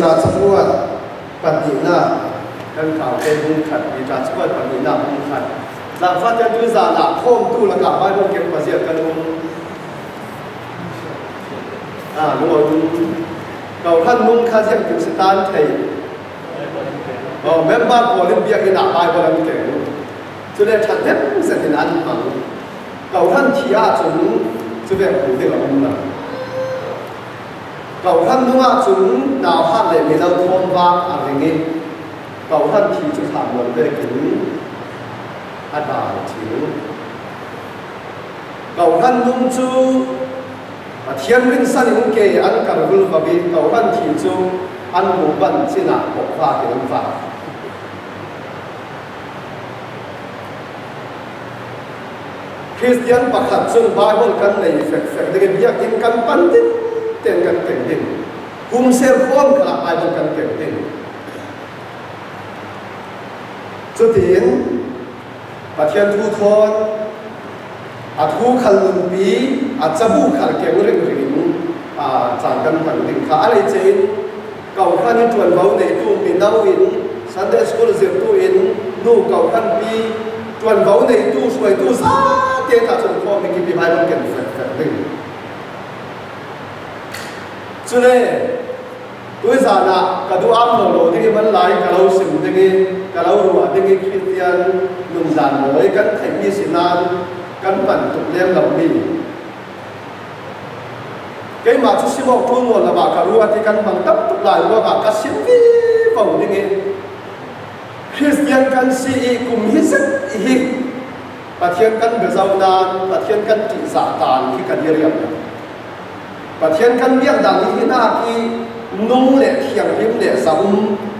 จ่าจักรวาลปัญญากันข่าวเป็นบุญขัดปีจ่าจักรวาลปัญญาบุญขัดหลังฟังจากดูซาหลักโค้งตู้ละกับใบบุญเก็บภาษีกันลุงลุงเก่าท่านลุงข้าเสียงถึงสถานไทยแม่บ้านโอลิมเปียกินอะไรก็แล้วแต่จะได้ชัดเจนเสร็จนั้นมั้งเก่าท่านที่อาจุนจะเป็นผู้ที่เราอุ้มนะเก่าท่านนุ่งอาจุนดาวฮัทเลยมีเราทอมวางอะไรเงี้ยเก่าท่านที่จะทำมันได้ถึงอาดาถึงเก่าท่านนุ่งจูเทียนวินสันงเกยอันการกุลบบีเก่าท่านที่จูอันหมู่บ้านที่น่าปกฟ้าเกี่ยวกับฟ้าคริสเตียนประคับซึ่งไบเบิลกันในเฟกเด็กเบียกินกันปันดินเต็มกันเต็มดินคุมเซลฟ์ความขลังไบเบิลกันเต็มดินจุดที่ประเทศทูทอนอาทูขันลุนปีอาจะบุขันเกี่ยวเรื่องริมจางกันปันดินข้าอะไรเจนเก่าขันจวนเบาในตู้มีดาวอินซันเดย์สกูลเสียตู้อินนู่เก่าขันปีจวนเบาในตู้สวยตู้ซ่าเตี้ยถ้าจนพ่อไม่กินปีใบมันเก็บเฟกดึงจุดนี้ตัวสานะกระดูอ้ำโลที่มันไหลกระเราสิ่งที่กระเราหัวที่คริสเตียนนุ่มจานเลยกันไทยมีสินานกันปั่นตุกเลี้ยงลำบีเกี่ยมาชุดสิบหกทุ่งวันละบาทกระรู้ว่าที่กันบังตับตุกหลายว่าบาทกระสิบวิฟังที่คริสเตียนกันซีกุมฮิสักฮิประเทศกันเบซาวนานประเทศกันจิสาตานที่กันเรียบประเทศกันเรียกดังนี้หน้าที่นุ่งเละเทียงพิมเละสาว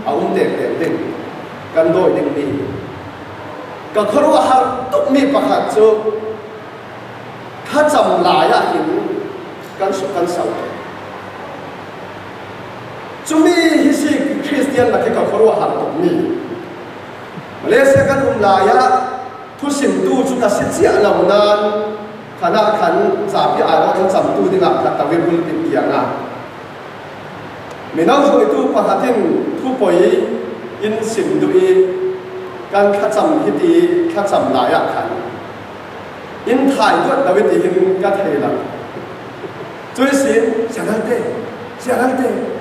เอาเด็กเด็กเด็กกันโดยดึงดีก็ครัวหาตุกมีประคัตจูถ้าจำหลายหินกันสุกันเสาจุมีฮิสิคริสเตียนมาที่ก็ครัวหาตุกมีเลเซกันลายทุสิมตู้จุดสิทธิ์เหล่านั้นขณะขันสาพิอาร์กันจำตู้ที่หลักขัดตะวิบุลติดอย่างนั้นมีน้องช่วยตู้ประหัตินทุปอยอินสิมดูอีการขัดจำฮิตีขัดจำหลายขันอินถ่ายด้วยตะวิติหินกัดเฮลังช่วยสิเสียนั่นเต้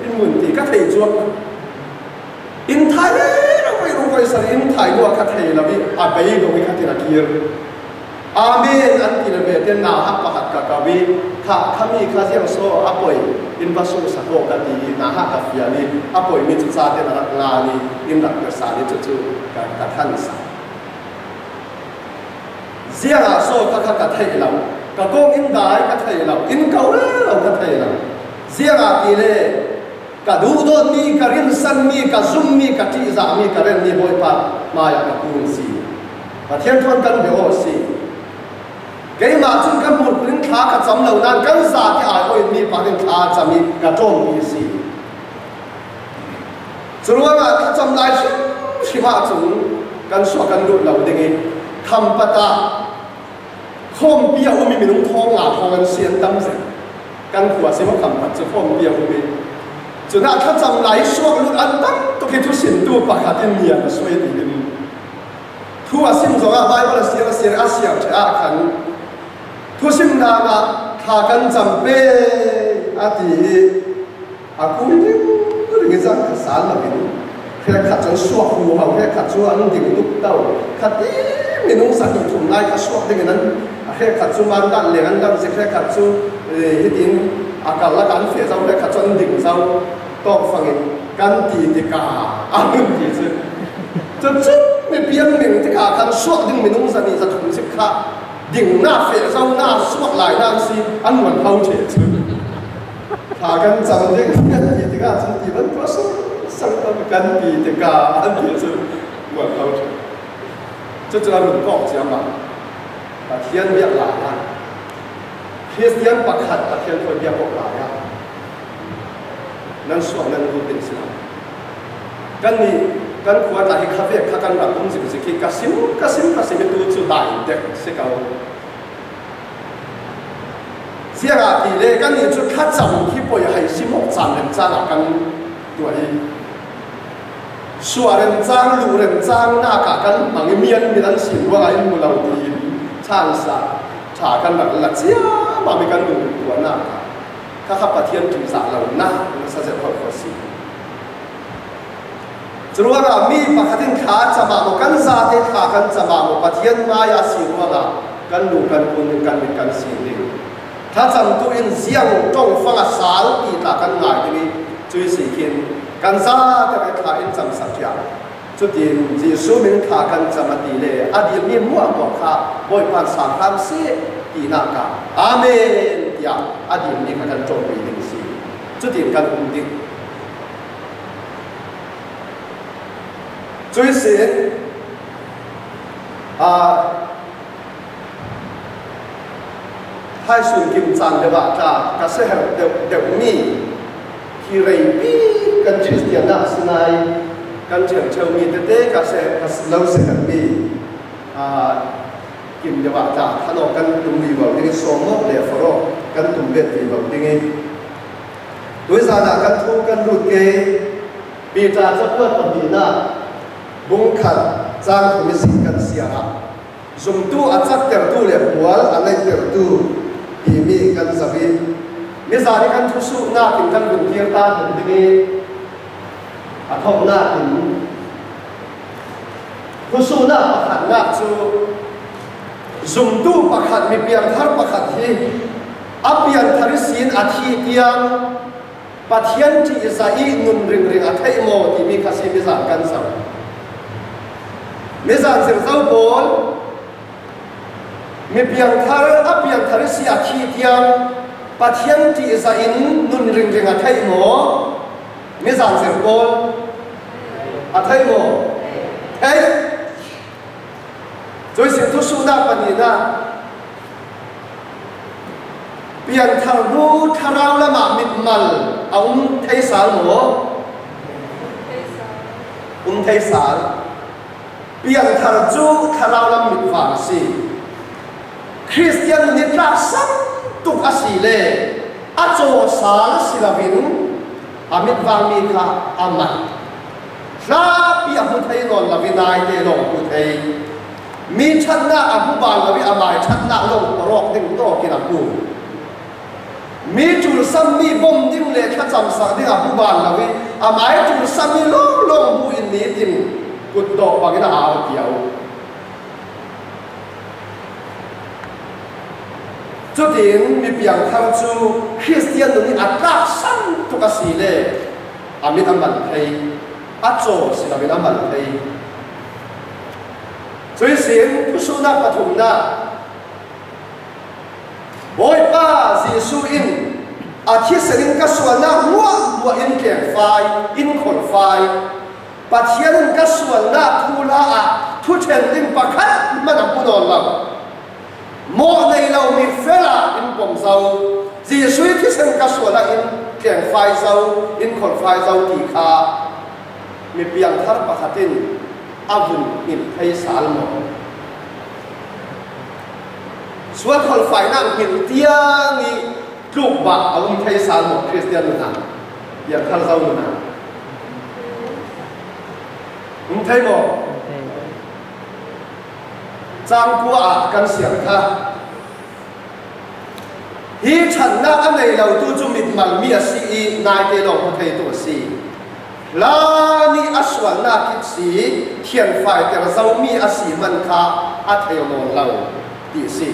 อินมุนตีกัดเฮจวบอินถ่ายไม่รู้ว่าสิ่งอินถ่ายด้วยกัดเฮลังวิอาเบย์ดูวิกัดเฮลังกีร์อาเมนอันที่เราเห็นหน้าฮักประหัตกับกวีถ้าขมีข้าเสียงโซ่อภัยอินพัสดุสะโพกดีหน้าฮักกับฟิอานีอภัยมีจุดสาเดนรักงานีอินรักเกษานีจุดกับท่านสาเสียงโซ่ก็กับไทยเราก็กงอินได้กับไทยเราอินเกาหลีเรากับไทยเราเสียงที่เล่ก็ดูโดนมีกับรินสันมีกับซุ่มมีกับที่สามีกับเรนมีบ่อยปากมาอย่างกับคุณสีประเทศทวนกันเดี๋ยวสิเกี่ยมาจุนกันหมดพื้นขากับจำเหล่านั้นกันสาที่อาจจะมีปากเป็นขาจะมีกระโจมมีสีสรุปว่าถ้าจำได้ชิมาจุนกันสวกันดูเหล่าเด็กคำปะตาคมเปียมีนุ่งทองหลาทองกันเสียนดำเสียกันขวดสิว่าคำปัจจุบันเปียมีจุดนั้นถ้าจำได้สวกลุดอันตั้งตัวคิดทุสินตัวปากขาดเนียนสวยดีทั่วสิ่งสองใบว่าเสียอาเซียจะอาขันทุสิมนามาขากันจำเป็นอาทิอาคุยดิ้งก็เรื่องจังสารละบินแค่ขัดจนสวกหัวแค่ขัดจนดิ่งตุกเต้าขัดดิ้งมีนุ่งสันถุงลายขัดสวกดิ่งนั้นแค่ขัดจนมันดันเหลียงดันสิแค่ขัดจนฮิตินอากาศละกันเสียเจ้าแค่ขัดจนดิ่งเจ้าต้องฟังกันตีติกาอันนี้ที่สุดจุดไม่เพียงหนึ่งที่ขาคันสวกดิ่งมีนุ่งสันนี่จะถุงสิบขาดิ่งหน้าเฟะเจ้าหน้าสวกหลายด้านสิอันเหมือนเขาเฉยขากันจำดิ่งกันตีติกาจนตีมันก็สังกันตีติกาอันที่สุดเหมือนเขาเฉยจะหลุดกอกเสียมาแต่เทียนเรียกหลายนะคริสเตียนประคัดแต่เทียนคนเรียกบอกหลายนะนั่นสวกนั่นรู้เป็นสิกันนี่กันขวดอะไรคาเฟ่ข้ากันแบบตุ้งสิกิกัสซิมตัวจุดได้เด็กสิเขาเสียงอะไรเลยกันนี่จุดข้าจำที่ปล่อยให้สิมกจำเป็นจานกัน tuổi suaren trang luren trang na cả căn bằng miên miên ăn xỉn qua ngày mùa đầu thì chàng sa trả căn bằng là chia mà mình căn luren tuổi na các khắp thiên chủ giả lâu na nó sẽ hợp khó xỉ chúng ta là mi và các thiên khá chả mà một căn gia thế khá căn chả mà một thiên mai à xỉn qua là căn đủ căn quân căn mình căn xỉn điถ้าจำตัวเองเสียงจงฟังสารตีตากันง่ายที่ช่วยสิ่งที่กันซาแต่ไปขาเองจำสักอย่างจุดที่จีสูมินขากันจำมาตีเลยอดีตมีมั่วบอกขาบ่อยผ่านสามคำเสียตีหน้ากาอาเมนอย่างอดีตมีกันจงไปหนึ่งสิ่งจุดที่กันอุ้มดิ้งช่วยสิ่งให้ส่วนกิมจันเดี๋ยวจะกระเสเหเดี๋ยวมีที่เรียบีกันคริสเตียนนักสนายกันเฉิงเชลมีเด็กกระเสเราเสกมีกิมเดี๋ยวจะขนมกันตุ่มวีบดิ้งสมมติเลยฟรอกันตุ่มเบ็ดวีบดิ้งโดยสารกันทุกกันรุดเกยปีจ่าจะเพื่อตัดดีน่าบุ้งขัดจ้างมิสิกันเสียหายสมตู้อาจักเตอร์ตู้เลยหัวอะไรเตอร์ตู้ที่มีกันสับิมิสาริกันทุสุหน้าถึงกันบุญเทียร์ตาถึงที่อาทองหน้าถึงทุสุหน้าประคันหน้าจูสมตู้ประคันมีเพียงทาร์ประคันที่อภิยันทาริสินอาทิตยังปัทยันที่อิสราเอลนุนริงริงอาทัยโมที่มีคาสิมิสานกันสับมิสานเสียงเจ้าโบลมีเพียงทาร์อภิยันทาริสิอาทิตยังปัทยันที่อิสราเอลนุนริงริงอาทัยโมมิสานเสียงโบลอาทัยโมเฮ้ยโดยเสียงทุสุนักปนินะเปลี่ยนทารูทาราวละมามิดมัลเอาเทสาลหมอเทสาลเปลี่ยนทารูทาราวละมิดฟางซีคริสเตียนนิรักสัมตุกอาศิเลอาโจสาลศิลวินอามิดฟางมีค่ะอามันน้าเปียมุทัยนนลวินายเตลงมุทัยมีชันนาอภิบาลลวิอามายชันนาลงปรอกดิ้งโตกินากูมีจุลสัมมีบ่มดิ้งเล็กขจำสักดิ้งอภิบาลลวิอามายจุลสัมมีลงลงบุอินนี้ดิ้งกุดดอกบางนาอาเดียวจุดนี้มีเพียงทางจูคริสเตียนนี้อัตราสันทุกสิ่งเลยอามิดอามันเฮอาโจสิลามิดอามันเฮ所以神不说那不同的，我把耶稣因阿提神因个说那我因健快因快快，把天因个说那突拉啊突然因不看么那不能了，莫内老米费啦因bom手，耶稣提神个说那因健快手因快快手地卡，咪变他不卡定。อาบุญมินไทยสารมองส่วนคนฝ่ายนั่งมินเตียงนี่ลูกบะเอามินไทยสารมองคริสเตียนนู่นน่ะอย่างท่านเจ้านู่นน่ะมินไทยมองจางกัวอากันเสียงค่ะฮีฉันน่ะอันไหนเราตู้จุมิดมันมีอาศีนายเตลองคนไทยตัวสีลานี่อสวรรค์นาคิดสีเทียนไฟแต่เรามีอาศีมันคาอัตยมนเราดีสิ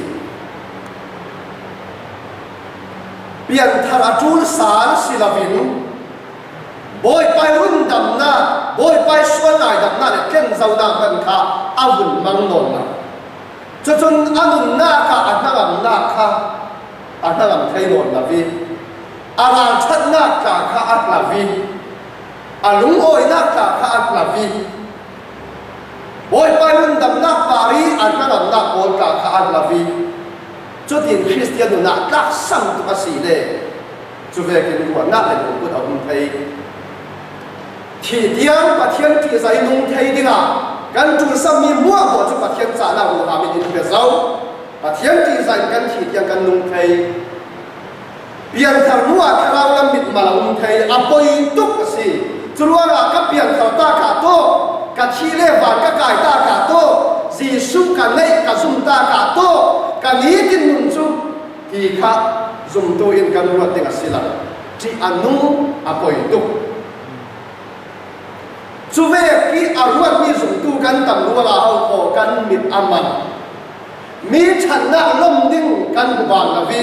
เปลี่ยนทาราจูลสารศิลวินบอยไปรุ่นดำหน้าบอยไปสวนนายดำหน้าเนี่ยเก่งเจ้าดำมันคาอาวุธมังนนละจนอันนุนหน้าคาอันนั้นหน้าคาอันนั้นไทยนนละวิอาราชัดหน้าคาคาอัตลาวิอาลุงโอยนักจากข้าอัตลาวีโอยไปรุ่นดำนักปารีอันนั้นนักโอยจากข้าอัตลาวีจุดที่คริสเตียนนักรักสัมตุกสีเลยจุดเวกินหัวนักเลยผมพูดเอาลุงไทยที่เดียงประเทศที่ใส่ลุงไทยดีนะกันจุดสามีมั่วหมดจุดประเทศจานาหัวหาไม่ยินเปล่าประเทศที่ใส่กันที่เดียงกันลุงไทยเปลี่ยนทางมั่วคราวละมิดมาลุงไทยอภัยตุกสี chu ruanga ka pian thau ta ka to ka thi le van ka kai ta ka to Giêsu ka nei ka zum ta ka to ka ni tin nun chu ki kha zum to in kan ruat teng asila chi anu apoi tu chu ve ki arwat ni zum tu kan tam ruanga ho ko kan mit aman mi chan na lom ding kan bu ban la vi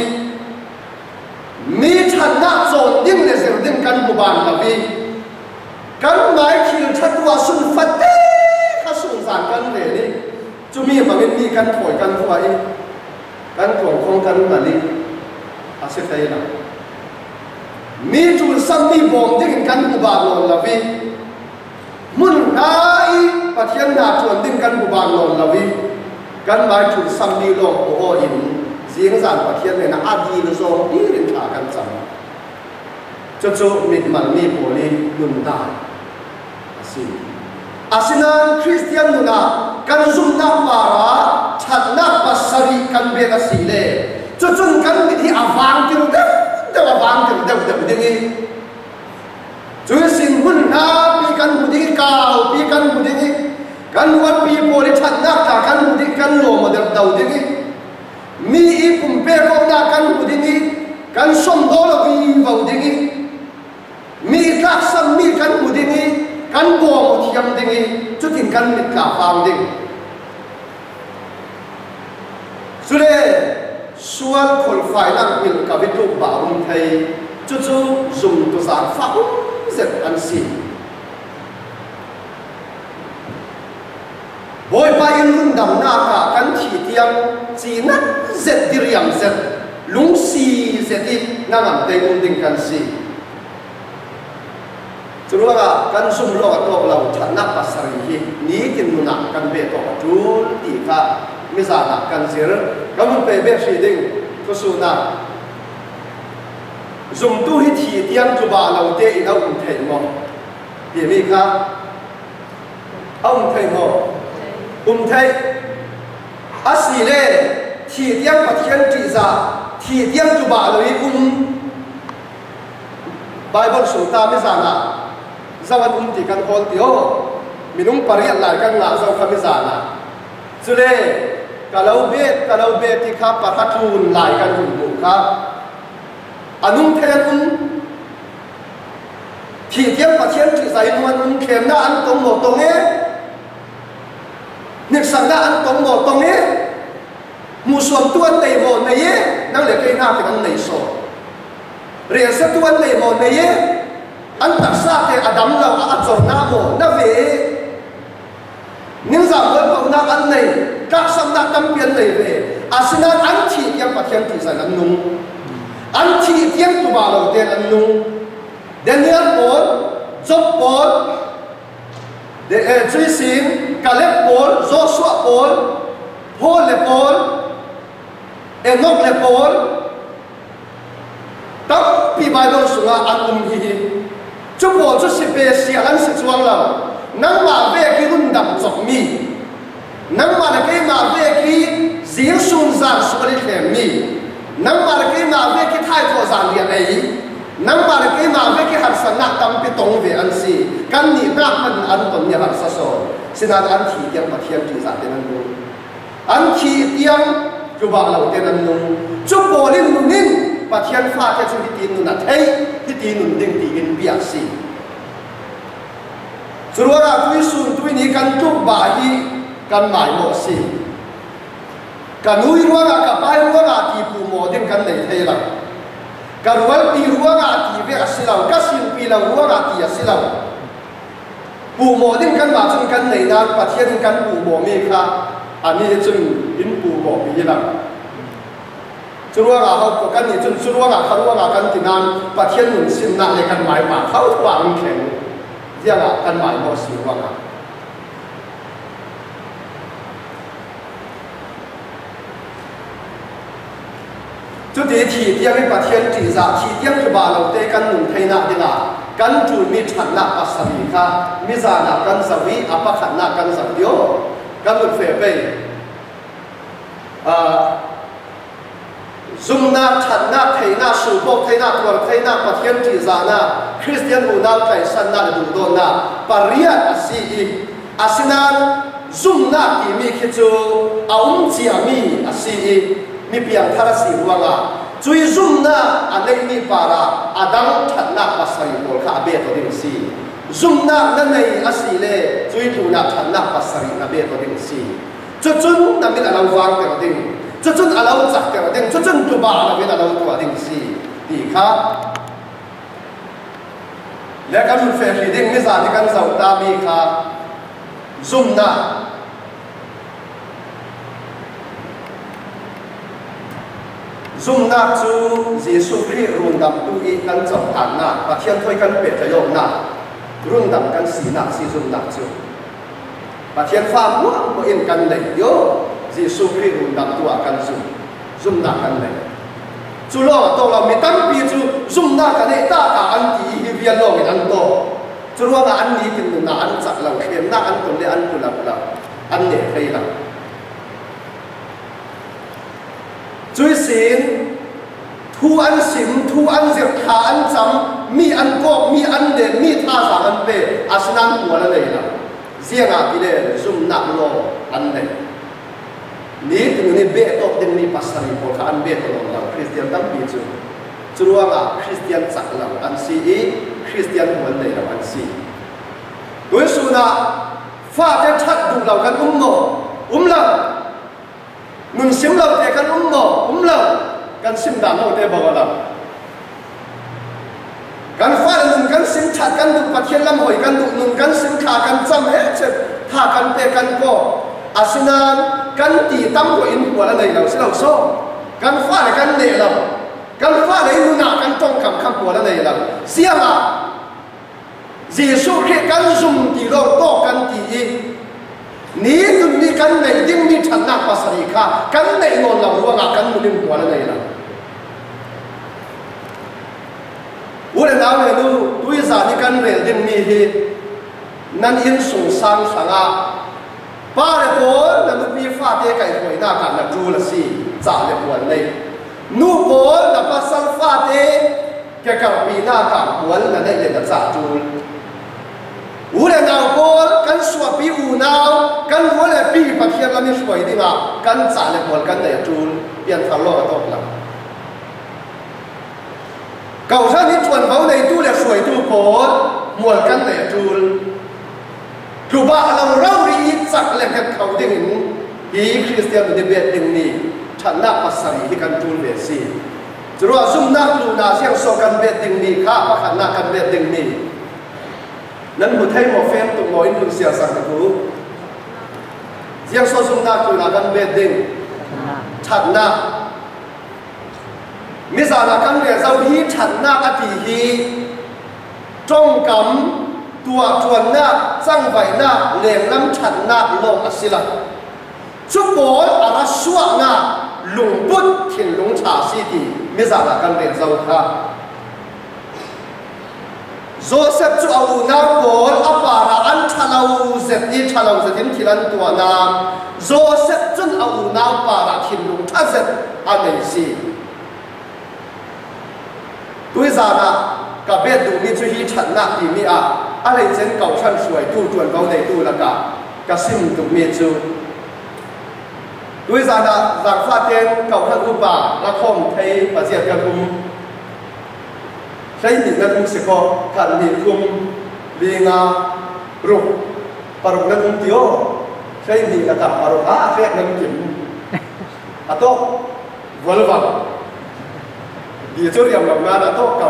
mi chan na zon ding le zer ding kan bu ban la vi kan mai thil thatwa sun fatte kha sun san kan le ni chu mi ma mi kan thoi kan thoi kan thong khong kan ma li a se thai na mi chu sam mi bom ding kan bu ban lon la vi mun nai pathian na chuan ding kan bu ban lon la vi kan mai chu sam mi lo ko in giếng giản pathian ne na adi lo zo đi rin tha kan cham chu chu mit man mi poli nun ta asinan Christian nuna kan zum na para chat na pasari kan be ka sile chu chun kan mi thi awang tir de awang tir de dingi chu sin hun na pi kan hu dingi ka pi kan hu dingi kan wan pi poli chat na ta kan hu dingi kan lo ma de dau dingi mi i kum pe ko na kan hu dingi kan som do lo vi vau dingi mi ka sam mi kan hu dingi kan bo mo thiam dingi chu tin kan mit ka phang ding sule sual khol fai lang mil ka vit lu ba um thai chu chu zum tu san fa zet an si boy pa in lung dam na ka kan thi tiang chi na zet diriam zet lung si zeti na ngam te um ding kan si Churuanga kan sum lo to lo thana pasari hi ni tin na kan be to chul ti kha mi za na kan zir kam pe be shi ding ko su na zum tu hi thi tiang chu ba lo te in au thei mo ti mi kha ông thầy mo thầy asi le thi tiang pathian tri za thi tiang chu ba lo i Bible su ta mi za na zawan ti kan hol ti ho minung pariat lai kan nga zo khami zana chule kalau be ti kha pakhathun lai kan hu kha anung then thi tiang pathian tri sai nuan khem na an tong mo tong e nik sang na an tong mo tong e mu som tuan nei mo nei e nang le ke na ke nang nei so re sa tuan nei mo nei e an tak sa ke adam lo a chor na mo na ve ning za mo ko na an nei ka sam na tam pian nei ve asina an thi tiang pathian ti san an nung an thi tiang tu ba lo ten an nung Daniel Paul Job Paul de Trisin Caleb Paul Joshua Paul Paul le Paul Enoch le Paul tam pi Bible sunga an hi chú bộ chú sĩ bê xìa lăng sĩ chuang lâu nâng mà về cái rung đậm chọc mi nâng mà là cái mà về cái diễn xuân giang số đi kèm mi nâng mà là cái mà về cái thái thọ giang liệt ấy nâng mà là cái mà về cái hạt sản nạc tâm cái tông về ăn xì căn nhị nạc mình ăn tồn nhà hạt sa sổ xin ăn thị tiang mà thiên trị giả tên ăn nung ăn thị tiang chú bà lâu tên ăn nung chú bộ lên nung nín và thiên pha theo chúng tin nung là thấy cái tin nung đinh tì in bia xì cho nên là tôi xuân tôi ní căn chúc bà hi căn mãi mộ xì cả núi ruộng à cả bãi ruộng à thì phù mộ đinh căn này thấy là cả ruộng pi ruộng à thì về xí lâu cả xin pi lâu ruộng à thì xí lâu phù mộ đinh căn bà chung căn này là và thiên căn phù mộ mê kha anh ấy chung in phù mộ pi là chú ruộng à học của căn này chung chú ruộng à khăn ruộng à căn thì nan và thiên mình xin nặng để căn mãi mà khâu thoáng khéo riêng là căn mãi mộ xí ruộng à chú tí thì tiêm cái bà thiên trị giả thì tiêm cho bà lâu tê căn nung thay nạ đi ngà căn chủ mi chặn nạ bà sà bì kha mi giả nạ căn giả vi áp bà khăn nạ căn giả tiếu căn một phê bê dùng nạ chặn nạ thay nạ sử bốc thay nạ tuần thay nạ bà thiên trị giả nạ Christian unau kai san na du do na paria asi asinan zum na ki mi khichu aum chia mi asi mi piang thara si ruanga chui zum na anei ni para adang that na pasai bol kha be to ding si zum na na nei asi le chui tu na that na pasari na be to ding si chu chun na mi alo wang te ding chu chun alo chak te ding chu chun tu ba na mi alo tu ding si ti kha le kan fe li ding mi za ni kan zau ta mi kha zum na zum na chu Giêsu Christ run dam tu i kan chom tan na pathian thoi kan pe ta yo na run dam kan si na si zum na chu pathian fa mo in kan le yo Giêsu Christ run dam tu a kan zum na kan le chu lo to lo mi tam pi chu zum na kan e ta ka an ti hi vian lo mi an to chu ro ga an ni tin na an chak lo khem na an to le an tu la an ne thei la chui xin thu ăn sim thu ăn diệt thà ăn chấm mi ăn cốc mi ăn đền mi tha sang ăn bể asinan của nó này là riêng à cái này zoom nặng lo ăn này ní từ này bể tốt đến ní pasari của các ăn bể của nó là Christian tâm bị chú chú à Christian chắc là ăn si Christian của này là ăn si đối số na pha cái thắt đủ là cái lòng nun sim lo te kan lo kan sim dan lo te bawala kan fa nun kan sim chat kan du pathian lam hoi kan du nun kan sim kha kan cham he che tha kan te kan ko asinan kan ti tam ko in wala nei lo silo so kan fa le kan ne lo kan fa le nu na kan tong kam kham wala nei lo siama Giêsu Christ kan zum ti lo to kan ti ní tụi mi căn này đinh mi chăn nát pasari kha căn này ngon lòng ruộng à căn một đêm qua này là u lên nào này lu tôi giả đi căn này đinh mi hi nan yên sung sang sang à ba le bốn là lúc mi pha thế cái hồi na cả là chu là gì giả le bốn này nu bốn là ba sang pha thế cái cả pi na cả bốn là đây là giả chu u le nào bol kan suwa pi u nào kan wo le pi pathian la mi suai dinga kan cha le bol kan ne tul pian thar lo to la kau sa ni chuan bau nei tu le suai tu bol mual kan ne tul tu ba lam rau ri chak le kan khau ding hi Christian de bet ding ni thana pasari hi kan tul ve si chro zum na tu na siang so kan bet ding ni kha pa khan na kan bet ding ni nên một thay một phen tụng nói đừng xia sang cái cú riêng số chúng ta tụi là căn biệt định thật na bây giờ là căn biệt giao hi thật na cái gì hi trong cấm tua chuẩn na sang vậy na liền lắm thật na lông asila chúc bố à nó suốt na lùng bút thiên lùng trả si thì bây giờ là căn biệt giao ha Joseph chu au na bol apara an thalau zet in thilan tua na Joseph chun au na para thin lung tha zet anei si tui za na ka bet du mi chu hi that na ti mi a alei chen kau than suai tu tuan bau nei tu la ka sim tu mi chu tui za na zang fa ten kau than u ba la khom thei pa ziat kaใช้หินนั้นมุสิโกขันหินคุมลีงารุกปรุกนั้นมุเตียวใช้หินกระตับปรุกแค่นั้นกินอะโต้วอลวังดีจุดยำหลังงานอะโต้เก่า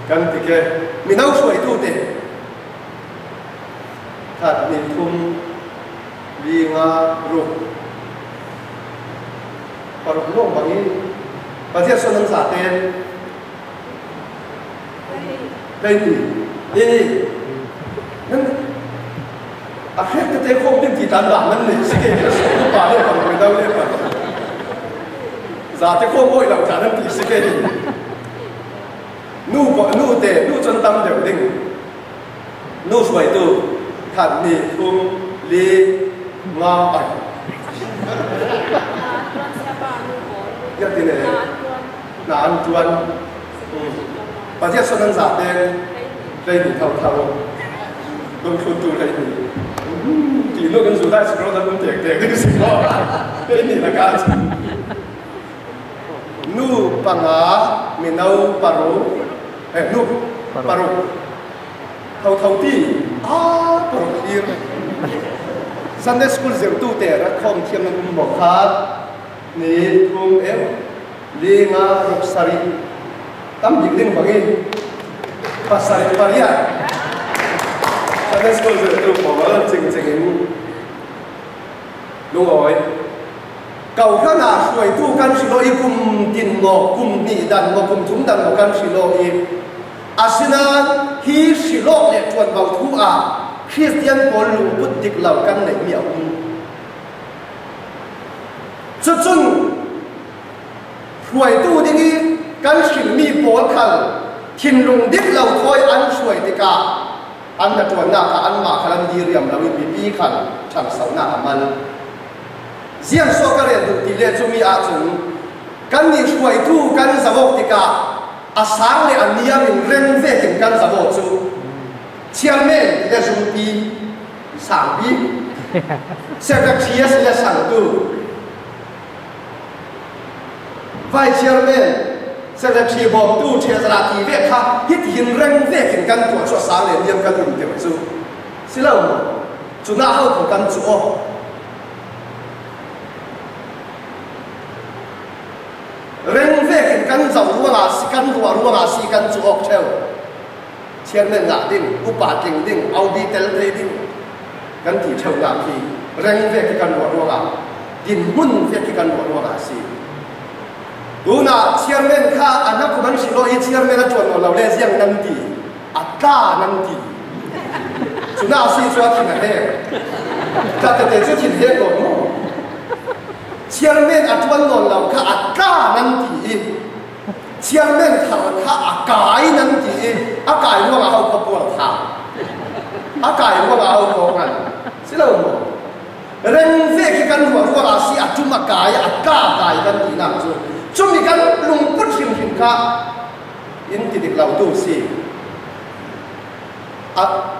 กันติเกมีน้าช่วยตู้เตะขันหินคุมลีงารุกปรุกโลกบางนี้ประเทศส่วนนั้นสาเตนได้ดีนั่นอาเขตเตะคงเป็นที่ตันหลังนั่นเลยสิเกย์ส่งป่าได้ก่อนไม่ได้เลยก่อนสาเตะคงโอยหลังจากนั้นที่สิเกย์นู่เตะนู่จนตั้มเดี๋ยวดิ้งนู่สวยตู้ขัดนี่คุ้มลีงาไปยังที่ไหนนานจวน ประเทศส่วนนั้นจะเป็นได้หนีเท่าลงทุนตัวได้หนีตีลูกกันสุดได้สิเราจะเป็นเด็กได้สิก็ได้หนีละกันนูปังอามีนาปารุนูปารุเท่าที่ปารุอีร์Sunday School เจ้าตู้แต่รักคอมเทียมนั้นบอกครับนี่ทุ่งลีงารกสารีตั้มยิงดิ้งบางทีภาษาปาริยา Sunday School เจ้าตู้บอกว่าจริงลุงอ๋อยเก่าขนาดช่วยตู้กันสิโลอีกุมดินโมกุมนี่ดันโมกุมทุ่งดันโมกันสิโลอีอาศินันฮีสิโลเนี่ยชวนเบาทูอาคริสเตียนพอลุงพุทธิกเหล่ากันในเมียวจุดช่วยตู้ที่นี้กันสิมีโพลขันทินลุงดิกเหล่าคอยอันช่วยติกาอันกระจวนหน้าอันมาขลันดีเรียมเรามีปีขันช่างเสาหน้ามันเสียงโซกเรียนดุติเลจุมีอาจุนกันมีช่วยตู้กันสะบกติกาอาสางเลยอันนี้มันเร่งเวกินกันสะบกจูเชียงเม่เลจุนปีสามปีเสกเชียสเลสังตูไฟเชียงเม่เสกชีบอมตู้เชียสระทีเวค่ะฮิตหินเร่งเวกินกันตัวชั่วสางเลยเลี้ยงกันอุ่นเดียวจูสิเล่าจุน่าเข้าของกันจูเร่งเวกินกันจะรัวราศีกันรัวราศีกันจูออกเชลเชียงเม่นหนาดิ้งอุปาจิงดิ้งเอาดีเตลเทดิ้งกันที่เชลหนาทีเร่งเวกินกันรัวราดินมุ่นเวกินกันรัวราศีดูน่ะเชียงเม่นข้าอันนั้นคุณมันสิโลอีเชียงเม่นจวนเราเลี้ยงนั่นดีอัตตานั่นดีจุน่าซีชัวที่ไหนเองถ้าแต่จุดที่เฮก่อนเชียงเม่นอัตวันนนเราข้าอัตตานั่นดีเชียงเม่นเขาข้าอากายนั่นดีอากายว่าเราเขาปวดทางอากายว่าเราเขากันสิเราเร่งเวกกันหัวรัวราศีอัจจุมากายอากากายกันดีนั่งจูจุ่มมีกันลุงพุทธิหินข้าอินติดิกเราดูสิ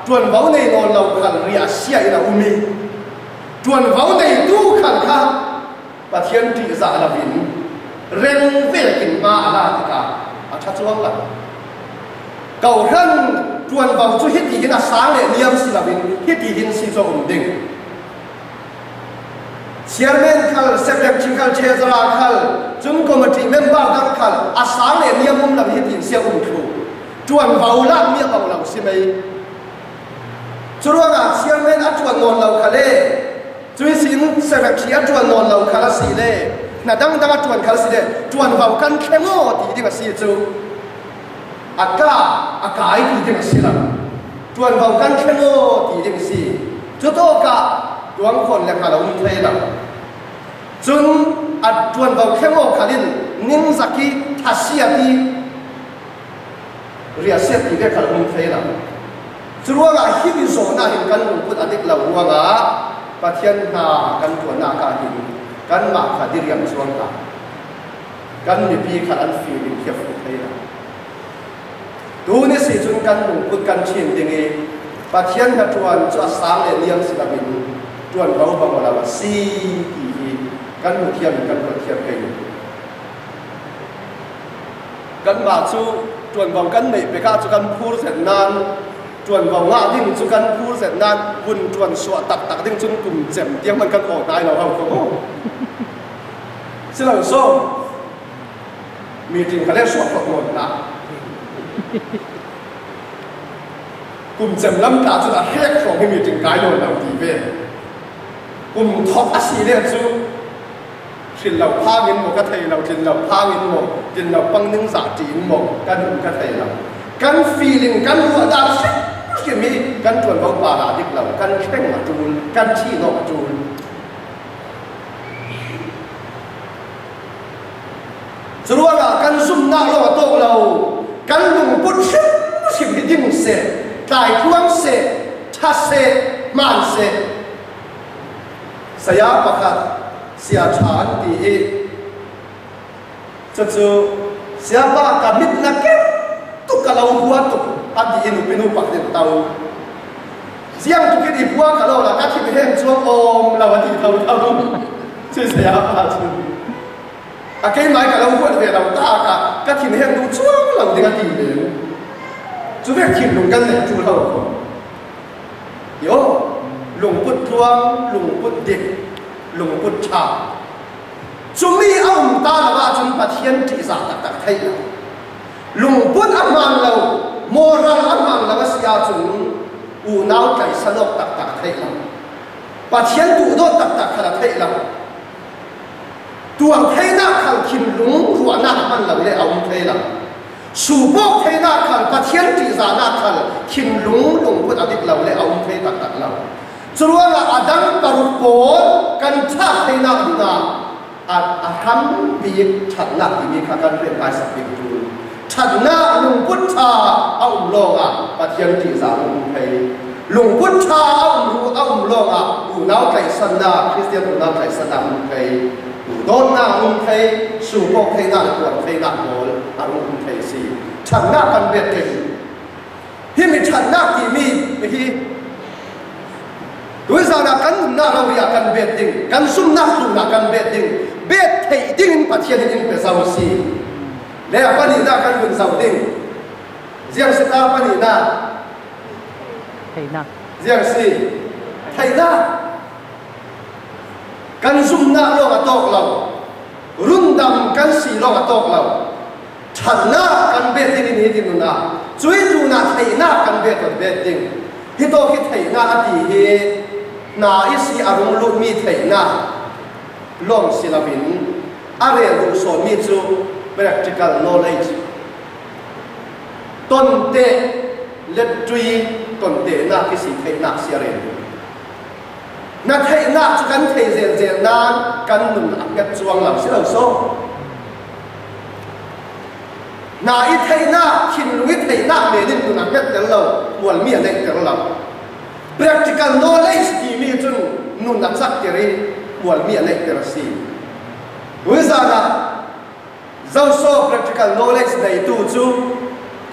จวนเบาในนอนเราขันเรียเสียเราอุมีจวนเบาในดูขันข้าปะเทียนที่จะละวินเร่งเวกินมาอะไรติกาอาชัดช่วงละเก่าท่านจวนเบาช่วยฮิตดีหินอาสาเลยเนียมสิละวินฮิตดีหินสิโจอุ่นดิ่งเชียร์แมนคัลเซฟเล็กชิงคัลเชสราคัลจุนคอมมิตี้เมมเบอร์ดังคัลอาสาเลยเนียมุมลำฮิตดินเสียอุ่นทูจวนเบาละเมียเบาเราสิไม่จวนว่าเชียร์แมนอัจวนนนเราคัลเล่จุยสินเซฟเล็กเชียร์จวนนนเราคัลสิเล่น่ะดังจวนคัลสิเล่จวนเบากันแค่งอตีดิ่งสิจูอากายตีดิ่งสิละจวนเบากันแค่งอตีดิ่งสิจุดโอกาดวงคนและการอุ่นเทละจนอัดจวนเบาเข้มอขาลินนิ่งสักทีทัศยตีเรียเสียตีและการอุ่นเทละจนว่าฮิบิโซน่าเห็นกันลุงพุทธอดิกเราว่าปะเทียนนากันตัวนาการหินกันมาขาดิเรียมช่วงตากันมีปีขันฟีลิงเขียวเทละดูนี่สิจนกันลุงพุทธกันเชียงยังไงปะเทียนนัดจวนจะสร้างเลี้ยงศิลปินจวนเราบังเราซีทีกันหัวเทียมกันหัวเทียมเองกันมาจูจวนบังกันไม่ไปก้าจูกันพูดเสร็จนานจวนบังว่าดิ้งจูกันพูดเสร็จนานบุญจวนสวดตักดิ้งจุนกลุ่มเจ็บเตียงมันกันออกตายเราเอาเขาสิเราโซ่มีจริงเขาเรียกสวดหมดนะกลุ่มเจ็บล้ำตาจุดแหกของให้มีจริงกายโดนเราดีเว้กลุ่มท็อปอาชีเนี่ยจูถิ่นเราพาเงินหมดก็เทเราถิ่นเราพาเงินหมดถิ่นเราปังนึ่งสาจีนหมดกันหุ่นก็เทเรากันฟีลิ่งกันหัวดาวสิสิมีกันชวนเขาปาราดิกเรากันแข่งมาจูนกันชี้นอกจูนจะรู้ว่ากันซุ่มหน้าเราโตเรากันลุงปุ๊บสิบดิ้งเสตายทวงเสทัศเสมันเสสยามประคัตเสียชานตีจะเสียบ้ากับมิตรนักเก็ตตุ kalau buat tu adi inu pinu pak dia tahu siang tu kita buat kalau lah kaki berhen cuang om lawan di tahu saya apa tu akai mai kalau buat dia tahu tak kaki berhen tu cuang lawan dengan dia tu dia kiri lungkan ni tu tahu yo lungput tuang lungput dik lungput cha cumi om ta lah cumi patien tisa tak thay lungput amang lau moral amang lau sia chung u nau kai sanok tak thay lau patien tu do tak khala thay lau tuang thay na khal kim lung ruwa na man lau le om thay lau su bok thay na khal patien tisa na khal kim lungput adik lau le om thay tak lau chuwa la adang parupon kan cha thay na dina aham bi thatna bi khakan ren kai sak bi tu thatna lungput cha aum longa pathian ti za lung thei lungput cha aum longa u nau kai sanna christian u nau kai sanna lung thei u don na lung thei su bok thei na ko thei na mol a lung thei si thatna kan be te hi mi thatna ki mi hi đối ra là cắn na rau ya cắn bệt đinh cắn sum na tu na cắn bệt đinh bệt thầy đinh phát hiện đinh phải giàu xì lẽ là pani na cắn vườn giàu đinh riêng sẽ ta pani na thầy na riêng xì thầy na cắn sum na lo cả tóc lâu run đầm cắn xì lo cả tóc lâu chăn na cắn bệt đinh ni đinh na chuối tu na thầy na cắn bệt đinh hi to hi thầy na thì hi na isi arung lu mi thei na long silabin are lu so mi chu practical knowledge ton te let tree ton te na ki si thei na siare na thei na chu kan thei zen na kan nun akat chuang lam si lo so na i thei na khin lu i thei na me din nun akat tel lo wal mi nei tel lo practical knowledge di mi chun nun na chak keri wal mi nei tel si wizana zau so practical knowledge dai tu chu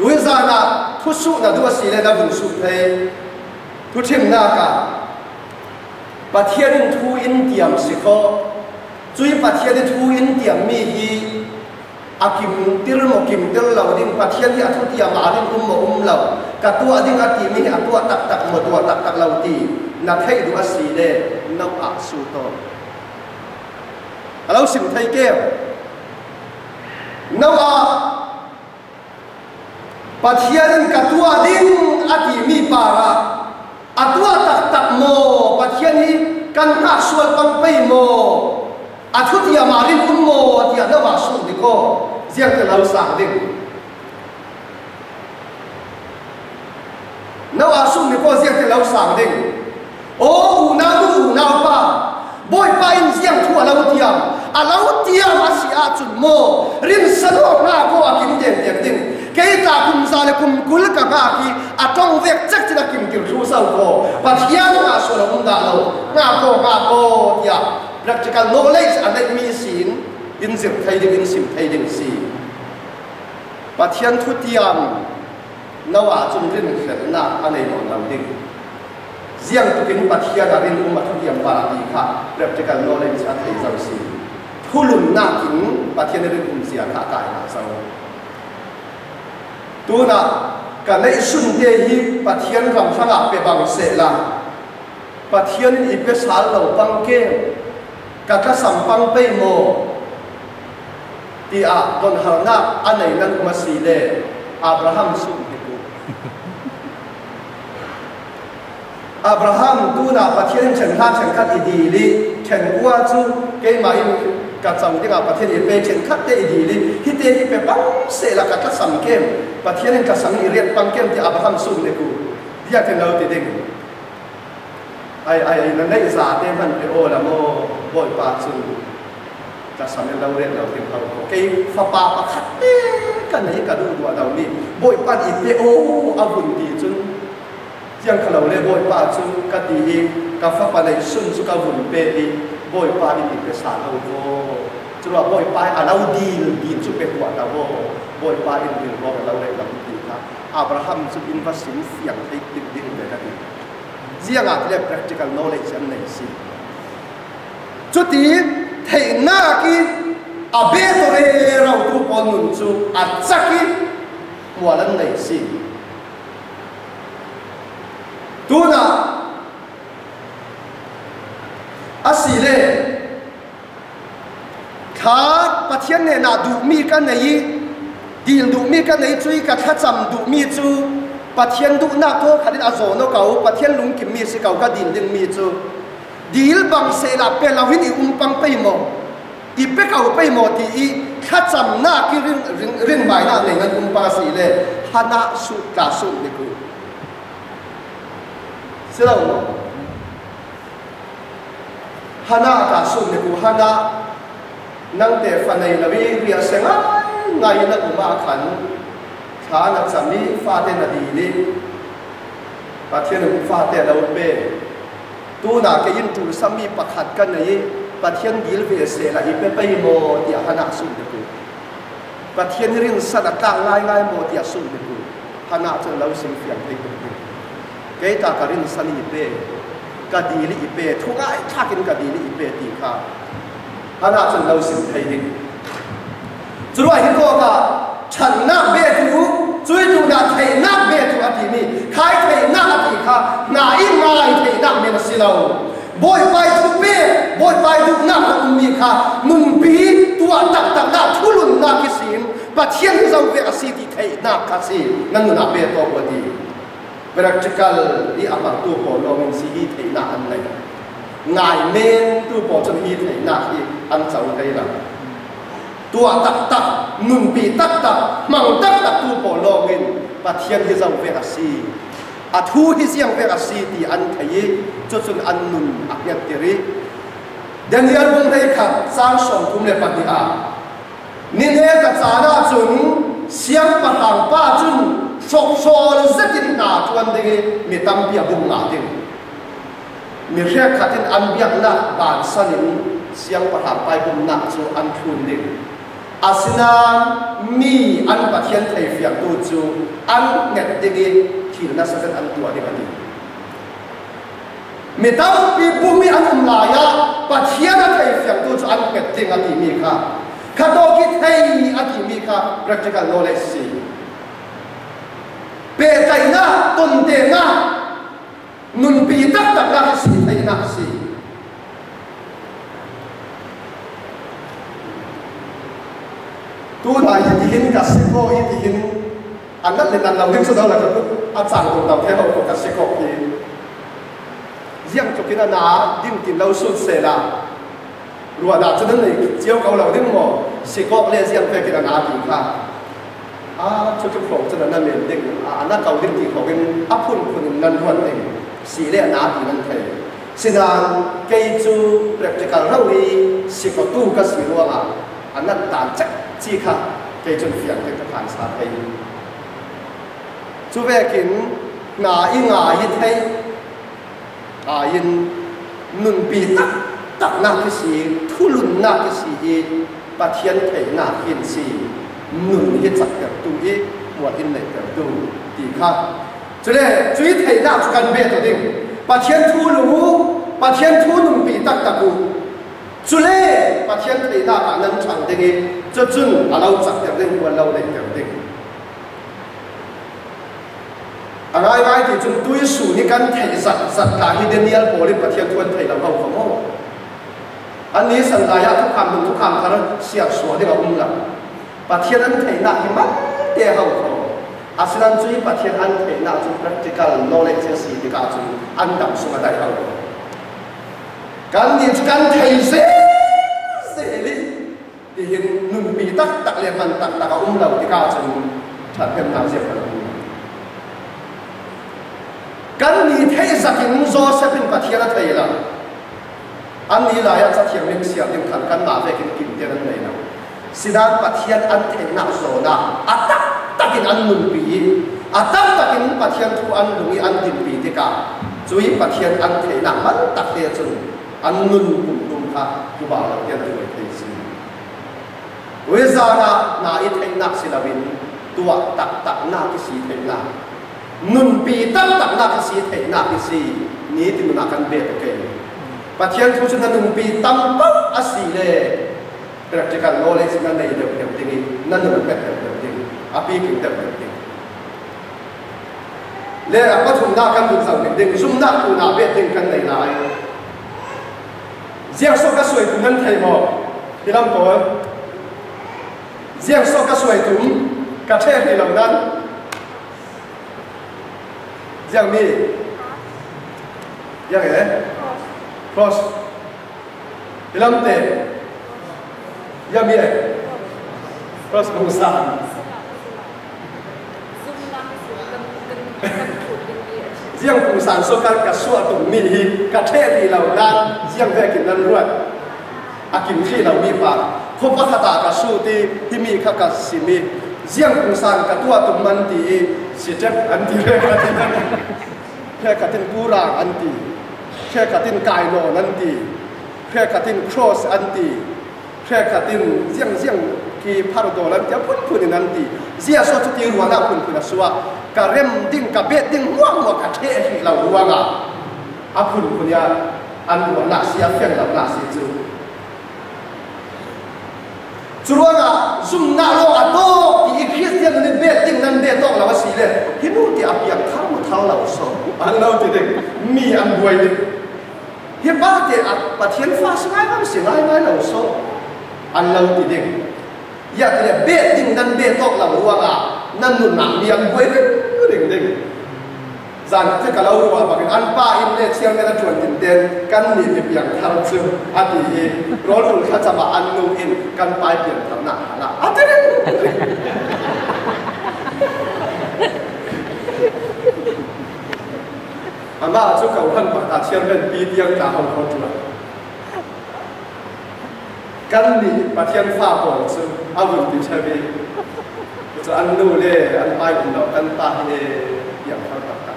wizana thu su na du si le da bun su the thu thim na ka pathian thu in tiam si kho chui pathian thu in tiam mi hi akim tir mo kim tel lo ding pathian hi athu tiam a ding mo lo ka tu ading ati mi atu tak mo tu tak lo ti na thei du asi le no a su to alo sim thei ke no a pathian ka tu ading ati mi para atu tak mo pathian hi kan ka sual pang pei mo athu tiam a ding mo ti na wa su di ko riêng cái lâu sáng đi, nấu ăn sung thì có riêng cái lâu sáng đi, ô u nào pa, bôi pa in riêng thua lâu tiêm mà xí à chun mò, rin sân hồ na có à kim đèn đi, cái ta cùng ra là cùng cúl cả ngà ki, à trong việc chắc chỉ là kim kiểu thu sâu có, và thiang ngà số là cũng đã lâu, ngà có tiêm, practical knowledge anh ấy mi xin in dịp thay đi in sim thay đi si pathian thu tiam nấu à chung rin khẩn na anh ấy nói làm đi riêng tu kinh pathian là rin thu tiam para đi khá practical knowledge anh ấy giàu si thu lùm na kinh pathian rin sia khá tại na sao tu na cả lấy xuân đề hi pathian làm sang à về bằng sẽ là pathian ít cái sál lẩu băng kê cả sắm băng bay mồ thì don hal na anh ấy nâng mà xì lệ Abraham sum hiku Abraham tu na pathian chen khat idi li chen qua chu cái mà in cả trong cái pathian in pe chen khat te idi li hi te hi pe bang se la ka sam kem pathian ka sang i riat bang kem ti Abraham sum hiku dia ke no ti ding ai na nei za te man pe o la mo boy pa chu ta sam le lau ren lau tim hau cái pha pa khat te kan nei ka du dau ni boy pa i pe o abun ti chun chiang khalau le boy pa chu ka ti hi ka fa pa nei sun chu ka bun pe ti boy pa ni ti pe sa lau vo chu la boy pa a lau di chu pe kwa ta vo boy pa in ti vo lau le lau ti ka Abraham chu investing fiang thei ding ve ka ni zianga le practical knowledge an nei si chuti theina ki abe to re rau tu pon nun chu achaki mualan nei si tuna asile kha pathian ne na du mi kan nei dil du mi kan nei chui ka tha cham du mi chu pathian du na tho khalin azo no kau pathian lung kim mi se kau ka dil ding mi chu dil bang se la pe la win i pang pe mo i pe kau pe mo ti i tha cham na ki rin mai na nei ngan pa si le hana su ka su ni ku se la no hana ka su ni ku hana nang te fa nei la wi ria se ngai na uma khan thà na chami fa te na di ni pathian u fa te lo pe tu na ke in tu sami pakhat kan nei pathian gil ve se la i pe pe mo ti hana su de ku pathian rin sa da ta ngai mo ti su de ku hana chang lo sim fiang te ku ke ta ka rin sa ni pe ka di li i pe thu ngai thakin ka di li i pe ti kha hana chang lo sim thei ding chu ai ko ka chan na be tu chui tu na thei na be tu ati mi khai thei na ati kha na i ngai thei na me na silo boy pai tu be boy pai tu na ko mi kha nun bi tu tak tak na thulun na ki sin pathian zau ve asi ti thei na kha si nan na be to ko ti practical i amar tu ko lo min si hi thei na an lai ngai men tu po chan hi thei na hi an chau thei la tua tak tak nun pi tak tak mang tak tak tu po login pathian hi zau ve asi a thu hi siang ve asi ti an thei chu chun an nun akya tiri daniel bung dei khat sang som tum le pati a nin he ka chana chun siang pa hang pa chun sok sol zatin na chuan dei mi tam pia bung na ding mi re khatin an biak na ban sanin siang pa hang pai bung na chu an thun ding asinan mi an pathian thei fiang tu chu an nget digi thil na sakan an tua ding ani mi tau pi bumi an la ya pathian a thei fiang tu chu an nget ding ati mi kha kha do ki thei ati mi kha practical knowledge si pe tai na ton te na nun pi tak tak na si thei na si tu na yi hin ka se ko yi hin anat le nan law ding so la ka a chang ko taw the ho ka se ko ki jiang chu kina na din tin law sun se la ruwa na chu nei chiao kau law ding mo se ko le jiang pe kina na ki kha a chu chu phlo chu na men ding a na kau ding ti ko gen a phun phun nan huan nei si le na ti nan thai sinan kei chu practical rawi si ko tu ka si ruwa nga anat tan chak chi kha ke chun fiang te ka than sa thei chu ve kin na i nga hi thei a in nun pi tak tak na ki si thulun na ki si i pathian thei na hin si nun hi chak ka tu i muat in nei ka tu ti kha chu le chui thei na chu kan be to ding pathian thu lu pathian thu nun pi tak tak ku chu le pathian thei na ka nan chang ding i cho chun alau chak ter ding ko lau le ter ding angai ngai ti chun tui su ni kan thei sat sat ka hi daniel poli pathian thuan thei lam hau khomo ani san da ya thu kham thar sia so de ga la pathian an thei na hi ma te hau kho asinan chui pathian an thei na chu practical knowledge si ti ka chu an dam su ma dai hau kan ni kan thei se li thì hiện nung bị tắc tắc liền mình tắc tắc ở lầu thì cao chừng thật thêm nào dẹp rồi cái gì thấy giặc thì do sẽ bên bát thiên thầy là anh đi lại anh sẽ thiền mình xiang nhưng thằng căn bản về cái kinh tế này nào xin anh bát thiên anh thầy nào rồi na tắc tắc cái anh nung bị tắc tắc cái bát thiên thu anh nung anh tìm bị thì cả chú ý bát thiên anh thầy nào mất tắc để chừng anh nung cùng cùng ha chú bảo là thiên thầy thầy xin với giờ na ít thành nặng sẽ là bên tua tak na ki si thei na nun pi tak na ki si thei na ki si ni ti na kan be to ke pathian thu chun nun pi tam pa asi le practical knowledge na nei de de tingi nan nu pet de tingi api ki de tingi le apa thum na kan du sang ding zum na tu na be ting kan nei lai giang so ka suai tu nan thei mo tilam to giang so ka suai tu ka the ni lam nan giang mi giang e cross tilam te giang mi cross bung san riêng cùng sản xuất các số tụng mi hi các thế thì lâu đan riêng về kinh nan ruột kim khi lâu mi phà không có thà các số thì mi các si mi riêng cùng sản các tua tụng man thì si chết anh thì về các tin về các tin pura anh thì về các tin cài nọ anh thì về các tin cross anh thì về các tin riêng khi parado làm cho phun anh thì riêng số thì ruột nào phun là số cả rem ding cả bét ding hoang mà cả thế thì là hoang à áp phun ya anh muốn là xia phiền là xia chú hoang à zoom na lo à to thì khi tiền nên bét ding nên bét to là cái gì đấy thì nó thì áp yang thao lâu số anh lâu thì đấy mi anh đuôi đấy hiện ba thì bà thiên pha ngay không xí ngay lâu số anh lâu thì đấy ya thì bét ding nên bét to là hoang à nan nun na mi ang quay ding ding zan te ka lo wa ba an pa in le chiang na chuan tin ten kan ni ti piang thar chu a ti rol ul kha chama an nu in kan pai pian thar na la a te ama chu ka han ba ta chiang ben pi tiang ta hong ko chu kan ni pa thian fa ko chu a vun ti chabi cho anh nuôi lên anh bay cùng đâu anh ta thìอย่างเขาตัดกัน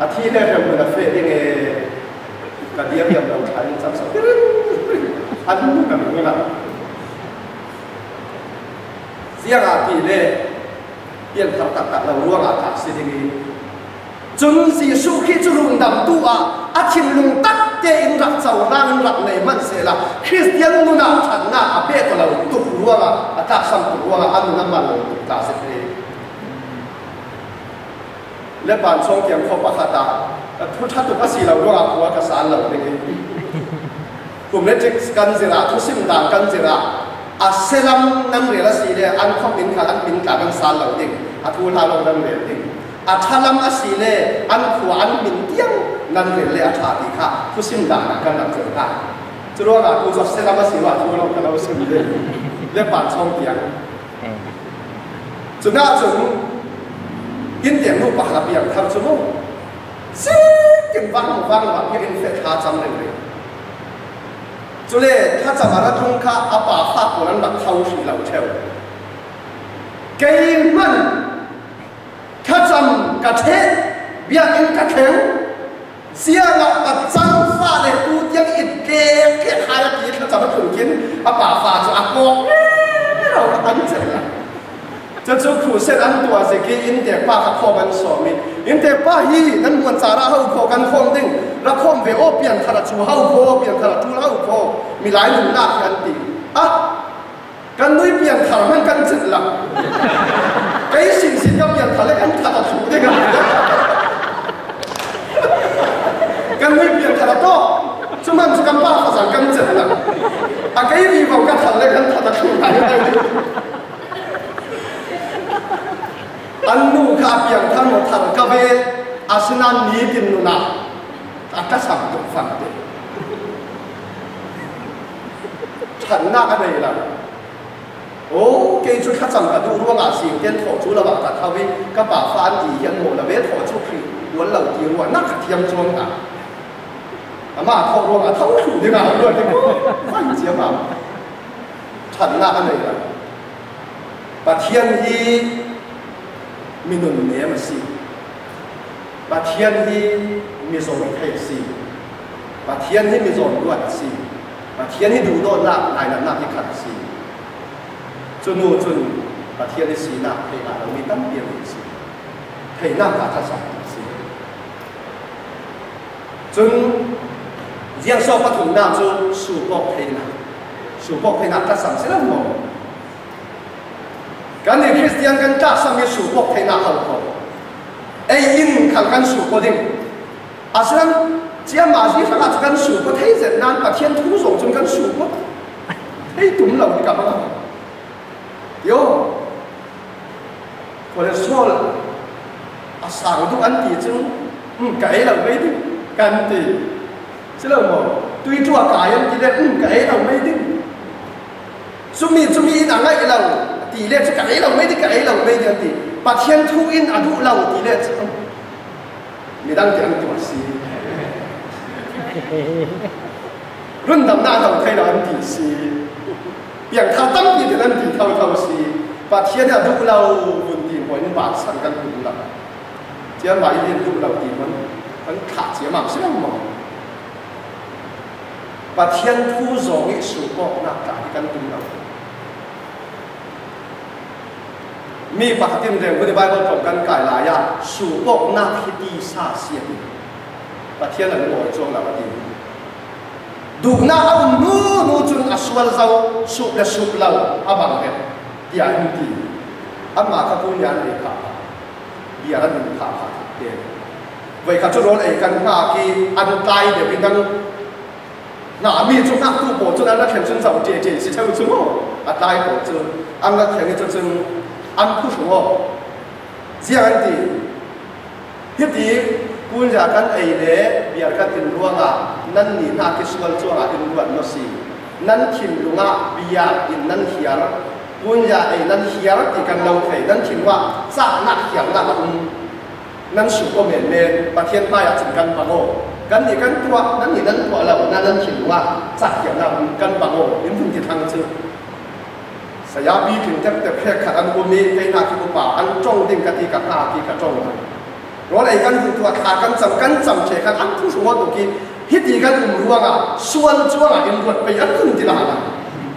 อาทิตย์แรกเราเฟซยังไงกระเดียบอย่างเราใช้จับสับอันนู้นกันนี่นะเสียงอาทิตย์แรกเปลี่ยนเขาตัดกันเรารู้ว่าตัดสิ่งนี้จนสีสุขีจุลุงดำตัวอาทิตย์ลุงตัดเจนรักเจ้าร่างรักในมันเสียละคริสเตียนมุนาฉันน่ะอาเบะเราตุกรู้ว่าอาตาสัมตุรู้ว่าอันนั้นมันตาเสียและบางช่องเกี่ยวกับปะคาตาทุกท่านตุกสีเรารู้ว่าหัวกษาเราเนี่ยกลุ่มเล็กกันเจราทุสิมดากันเจราอาเซลัมนั่นเรียลสีเลยอันข้อมินขาอันมินขากันสารเราเนี่ยอาทูลาลงนั่นเรียลเนี่ยอาทาลัมอาศีเลอันขวานมินเตียงนั่นเรียลเลยอาชาติค่ะทุสิมดากันนับเจราจะรู้ว่ากูจะเซลัมอาศีว่าทูลงกันเราสิมเลยและบางช่องเกี่ยวจุดน่าจุดยินเดียงลูกปากระเบียงทำชั่วโมงซิกินฟังว่าเพื่อนเฟซหาจำเลยจุดเล่ถ้าจะมาละทุ่งข้าอาป่าฟาดคนนั้นแบบเขาสีเหล่าเชลเกมมันถ้าจำกระเทะเบียอินกระเข็งเสียงกับจังฟาดเลยกูยังอิดเกมแค่หายปีถ้าจะมาถึงกินอาป่าฟาดจะอักโกเราอันเจ๋งจะจุกขู่เส้นอันตัวสิกีอินเดียป้าขับคอมันสอมีอินเดียป้าฮีนั่นมวนสาระเขาโคกันคงดิ้งแล้วคงเวโอเปลี่ยนขนาดชูเขาโคเปลี่ยนขนาดชูเขาโคมีหลายหนุ่มหน้ากันตีอ่ะกันด้วยเปลี่ยนขนาดมันกันจิตหลังไอ้สิ่งก็เปลี่ยนขนาดกันขนาดชูได้กันกันด้วยเปลี่ยนขนาดโตชั่วมันจะกันป้าภาษากันจิตหลังอ่ะไอ้มีบอกกันขนาดกันขนาดชูได้อันนู้ข้าเพียงทั้งหมดทำกาเวอาสนันนี้กินนุนาอาจจะสั่งตุกฟังเด็กฉันน่าอะไรล่ะโอ้เกี่ยชุดข้าจำกันดูร่วงอาศิเทียนถอดชุดระหว่างตัดทวีกระป๋าฟ้าดียันหมดละเวทถอดชุดขี้ล้วนเหล่าดีล้วนนักเทียมจวงอ่ะอาม่าทอดร่วงอ่ะเท่าถูกดีนะด้วยที่ก็ฟังเสียมาฉันน่าอะไรล่ะปะเทียนที่มีหนุ่มเนี้ยมาสิบาเทียนที่มีส่วนเทสิบาเทียนที่มีส่วนรวดสิบาเทียนที่ดูโดนหลักนายน้ำหนักที่ขัดสิจนนู่นจน ประเทศนี้สีน้ำให้เรามีตั้งเดียวสิให้น้ำกาจะสั่งสิจนเรียงสอบปฐมน้ำจนสูบบอกให้น้ำสูบบอกให้น้ำจะสั่งเสียแล้วมั้งการในคริสเตียนกันจะสั่งให้สูบบอกให้น้ำเอาเขาไอ้ยินขังกันสูบก็ดิ้งอาศัยเจ้ามาที่ฝั่งกันสูบก็ให้เสร็จนั้นประเทศทุกส่งจนกันสูบก็ให้ตุ่มเหล่านี้กลับมาโย่คนละส่วนอาศัยทุกอันตีจึงไก่เราไม่ดิ้งกันตีใช่หรือเปล่าตัวจั่วไก่ยันตีเล่ไก่เราไม่ดิ้งซุ่มมีหนังไงเราตีเล่จะไก่เราไม่ดิ้งไก่เราไม่ดิ้งตีประเทศทุกอินอาดุเราตีเล่จะมีดังที่อันตัวสีรุ่นดำหน้าเราใครเราอันตีสีอย่างเขาตั้งปีที่นั่นตีเท่าสีประเทศเนี่ยดูเราบนตีหัวนี่บาดสั่งกันดูเราเจ้าหมายเรียนดูเราตีมันขาดเสียมากใช่ไหมมั้งประเทศทุกส่วนนี้สูบบอกนักการกันดูเรามีปฏิทินเรื่องบริบาลของกันกายหลายอย่างสูบบอกนักที่ดีซาเสียดีประเทศนั้นโง่จงเราดีดูหน้าเอานูจนอาสวรเราสุบและสุบเราอาบังเห็นเดียร์ดีอามาขบุญยันเอกาเดียร์ดีขาเดียร์ไว้ขัดจุดร้อนเอกันหน้ากีอันตายเดี๋ยวเป็นดังหน้ามีจุดนักตู้โบจุดนั้นนักแข่งจนเสาเจสิเช่าจุดโม่อันตายโบจุดอันนักแข่งจนอันผู้สูงเสียกันดีที่ดีคุณอยากกันไอ้เล่เบียร์กันอินรัวงะนั่นนี่นักที่สวลจัวอินรัวนั่นสินั่นถิ่นลุงะเบียร์อินนั่นเฮียร์คุณอยากไอ้นั่นเฮียร์ที่กันเราเคยนั่นถิ่นว่าซาหนักเฮียร์นักนั่นสุกเมนเมนประเทศไทยจึงกันปังโอกันนี่กันตัวนั่นนี่นั่นตัวเรานั่นถิ่นว่าซาเฮียร์นักกันปังโอยิ่งถึงที่ทางชื่อสยามบีถึงจะแค่ขัดอันบุมีในนาคิบุปผาอันจ้องดิ่งกติกับนาคิกับจ้องรถไอ้กันตัวขากันจำเชกันอันผู้สูงวัยตัวกี้ฮิตดีกันรัวงะส่วนจัวงะอินรวดไปอันคุณที่ละนะ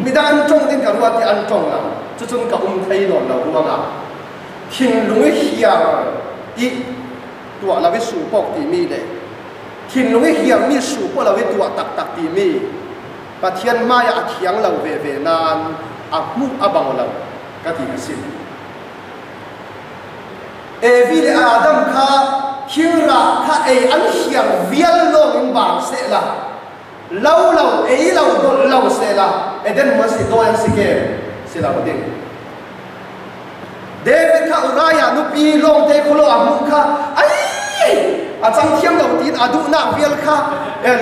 มีแต่อันจ้องดิ่งกับรัวที่อันจ้องเราจะจนกับไทยนอนเรารัวงะทิ้งลุงเฮียอีตัวเราไปสู่ปกตีมีเลยทิ้งลุงเฮียมีสู่พวกเราไปตัวตักตีมีประเทศมาอยากเถียงเราเวนานอามุกอาบังเราก็ที่กสินเอวิลอาดัมข้าคิระข้าเออันเฮียวิลโลมินบางเสละเราเอเราโดนเราเสละเอเดนมันสิโดนสิเกเสละบุดินเดวิดข้าอุรายานุปีลงเตคุโลอามุข้าไออาจารย์เทียมเราตีนอาดูนาวิลข้า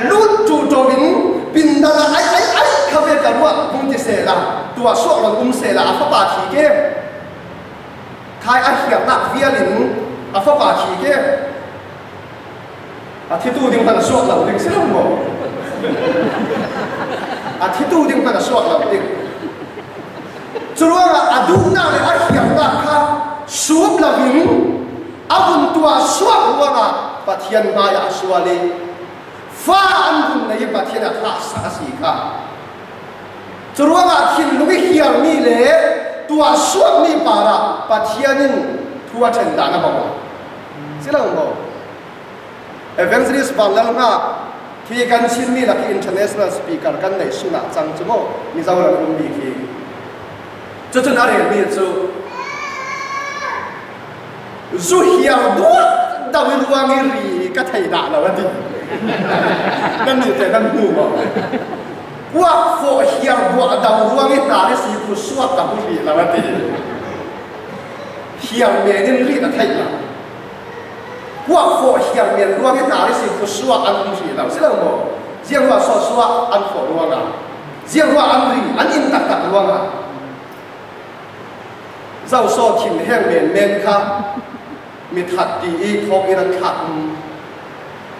ลุดจูโจวินปินดาลไอข้าเวกันว่าบุญที่เสละตัวสวกเราเสละอาฟบาทีเกทายอาเหียนักเวียลินอาฟบาทีเกอาทิตย์ตูดิ้งพันสวกเราดิ้งเสียงบ่อาทิตย์ตูดิ้งพันสวกเราดิ้งจรวดอาดูนาเลยอาเหียนักข้าสูบเราดิ้งอาบุญตัวสวกว่าปะเทียนมายาสวลีฟ้าอันบุญในปะเทียนท่าสาสีข้าจรวดทิ้งลุยเฮียมีเล่ตัวสวกมีปาระปะเทียนินทัวเชนดานะบ่สิลังบ่evangelist บางแล้วนะที่กันชินมีหลัก international speaker กันในสุนัขจังจมูกมีเจ้าเราคนมีที่จะจนอะไรมีจูเฮียตัวดาวิลวางิรีก็ไทยด่าเราดินั่นนี่แต่นั่นหูบ่ว่าโฟเฮียบัวดาวรวงนี่ตาได้สีผู้สวดกับผู้ดีแล้วดีเฮียเมียนี่รีดไทยละว่าโฟเฮียเมียรวงนี่ตาได้สีผู้สวดอันผู้ดีแล้วสิเราบอกเจียงว่าสวดอันโฟรวงอ่ะเจียงว่าอันรีอันอินตักรวงอ่ะเจ้าโซ่ถิ่นแห้งเมียนเมนค่ะมีถัดดีอีทองอินันขัด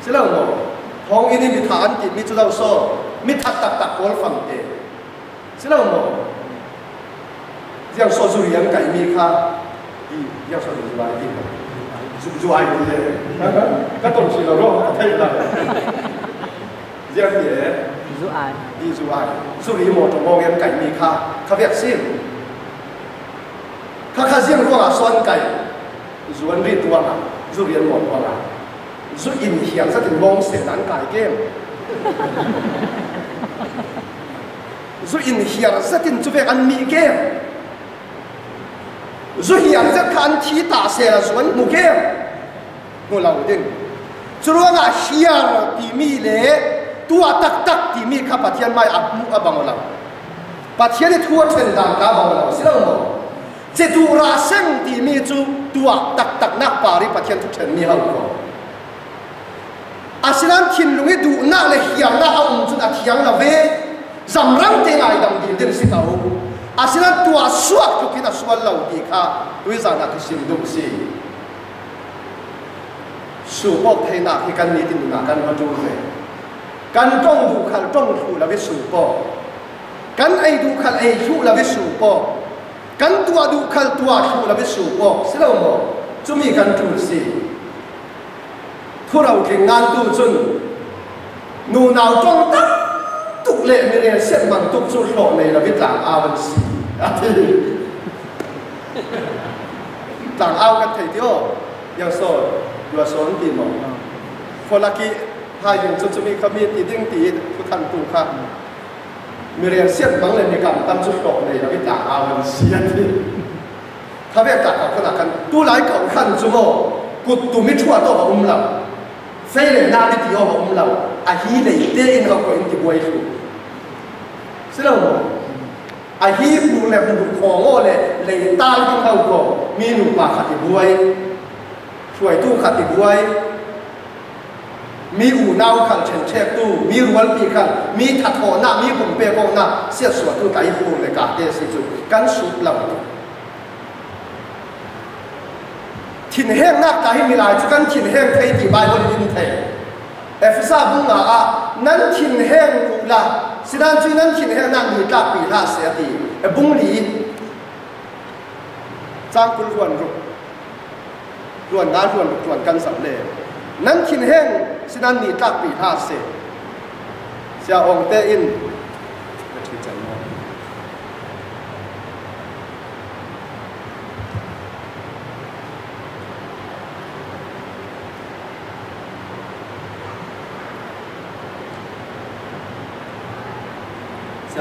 สิเราบอกทองอินี่มีฐานจิตมีเจ้าโซ่มิทัดตักโอลฟังเตสิเราโมยังโซจูยังไก่มีค่ายังโซจูไว้ดีจูไอ้ดีเลยก็ต้องสิเราโรคก็ได้ละยังเย่จูไอ้สุริโมตโมยังไก่มีค่าเขาเรียกซิมเข ข้าเสียงร้องส่วนไก่ส่วนรีตัวน่ะส่วนเรียนหมดว่าส่วนอินเหียงสักถึงมองเสียนั้นไก่เกมส่วนอินเหียงสักถึงจุดอันมีเกมส่วนเหียงสักคันที่ตาเสียส่วนมุเกมงูเหล่าดิ้งส่วนว่าเหียงที่มีเล่ตัวตักที่มีข้าพเจ้าไม่อับมุอับบังเราปะเทียนทั่วเส้นทางข้าบังเราสิเราบอกจะดูราเส้นที่มีจูตัวตักนักปาริปะเทียนทุกเส้นมีเขาบอกอาศัยนั้นทิ้งลงให้ดูน่าเลยเหี่ยวน่าเอาจุดอาทิตย์ละเวจำรังเตงไอ้ดำดินเดินสิเขาอาศัยนั้นตัวสวกทุกที่น่ะสวกเหล่าดีค่ะด้วยจานักที่สิมดุสิสูบให้หนักที่กันนี้ติดหนักกันมาดูเลยกันจ้องดูขันจ้องถูแล้วไปสูบกันไอ้ดูขันไอ้ถูแล้วไปสูบกันตัวดูขันตัวถูแล้วไปสูบสิเราบอกจะมีกันดูสิพวกเราเก่งงานตู้จนนูนาวจ้องตั้งตุกเละไม่เรียนเส้นมันตุกจุดหล่อในระเบิดหลังอาวันสีที่หลังเอากันเที่ยวยังโซ่อยู่โซนตีหมอคนละกี้พายุจะมีขมิ้นตีดิ้งตีผู้ทันตูครับมีเรียนเส้นบางเลยมีการตั้งจุดหล่อในระเบิดหลังอาวันสีที่ถ้าเรียกกัดกับขนาดกันตู้ไหลเขาขันจุโมกุดตุมิชั่วตัวกับเรา非得拿的地方我们了，啊，伊来这因个个因就不会输，是了么？啊，伊不来不看我嘞，来打因个个，มีหนุ่มป่าขัดบวยช่วยตู้ขัดบวยมีอู่นาวขัดเชนเชฟตู้มีรวนปีขัดมีถัดหัวหน้ามีผมเปียกองหน้าเสียส่วนตู้ไก่ปูเลยกาเตสิจุกันสุดลำถิ่นแห้งนักการให้มีลายจุกันถิ่นแห้งไทยที่ใบบริเวณไทยซาบุงอานั้นถิ่นแห้งกุลาสิดันจุนั้นถิ่นแห้งนั่งมีตาปีลาเสียดีบุงลีจางกุลรวนด้านรวนกันสำเร็จนั้นถิ่นแห้งสิดันมีตาปีลาเสียเสียองเตอิน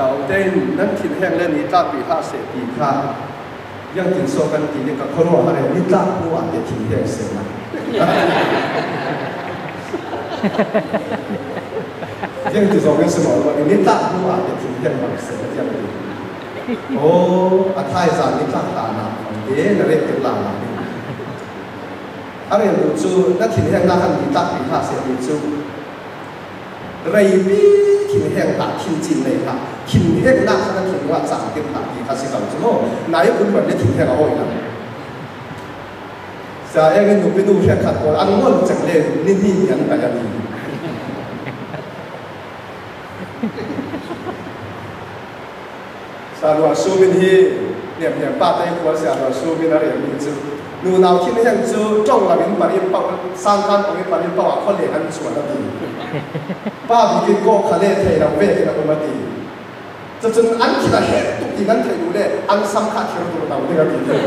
เจ้าเต้นนั้นถิ่นแห้งเล่นนี้จ้าปีท่าเสตีท่ายังถิ่นโซกันตีนี่กับคนว่าอะไรนี่จ้าผู้อ่านจะถิ่นแห้งเสียนะยังถิ่นโซกันสมองว่านี่จ้าผู้อ่านจะถิ่นแห้งแบบเสียยังดีโอ้อาไทยสารนี่จ้าตาหนาเดี๋ยวนั่นเรียกเป็นลาหนานี่อะไรรู้จูนั้นถิ่นแห้งน่าขันนี่จ้าปีท่าเสียรู้จูไรบีถิ่นแห้งตาถิ่นจีนเลยค่ะถิ่นแห้งน่าขันถิ่นว่าจางเก็บตาดีค่ะสิเขาจะโน่นายคุณวันนี้ถิ่นแห้งเอาอีกแล้วจะเองหนุ่มไปดูแค่ขัดตัวอันนั้นจังเลยนี่ยันไปยันนี่สารวัตรสูบินฮีเนี่ยป้าได้ขวดสารวัตรสูบินอะไรมีจูนูนาวถิ่นแห้งจูจ้องหลังปริมเป่าสร้างการของปริมเป่าคนเลี้ยงส่วนละดีป้าบินก็ขลุ่ยเทเราเวทีเราไม่ดีจะจนอันที่เราเห็นตุกที่นั้นเทอยู่เลยอันสำคัญที่เราตัวเราเนี่ยเราดีเลย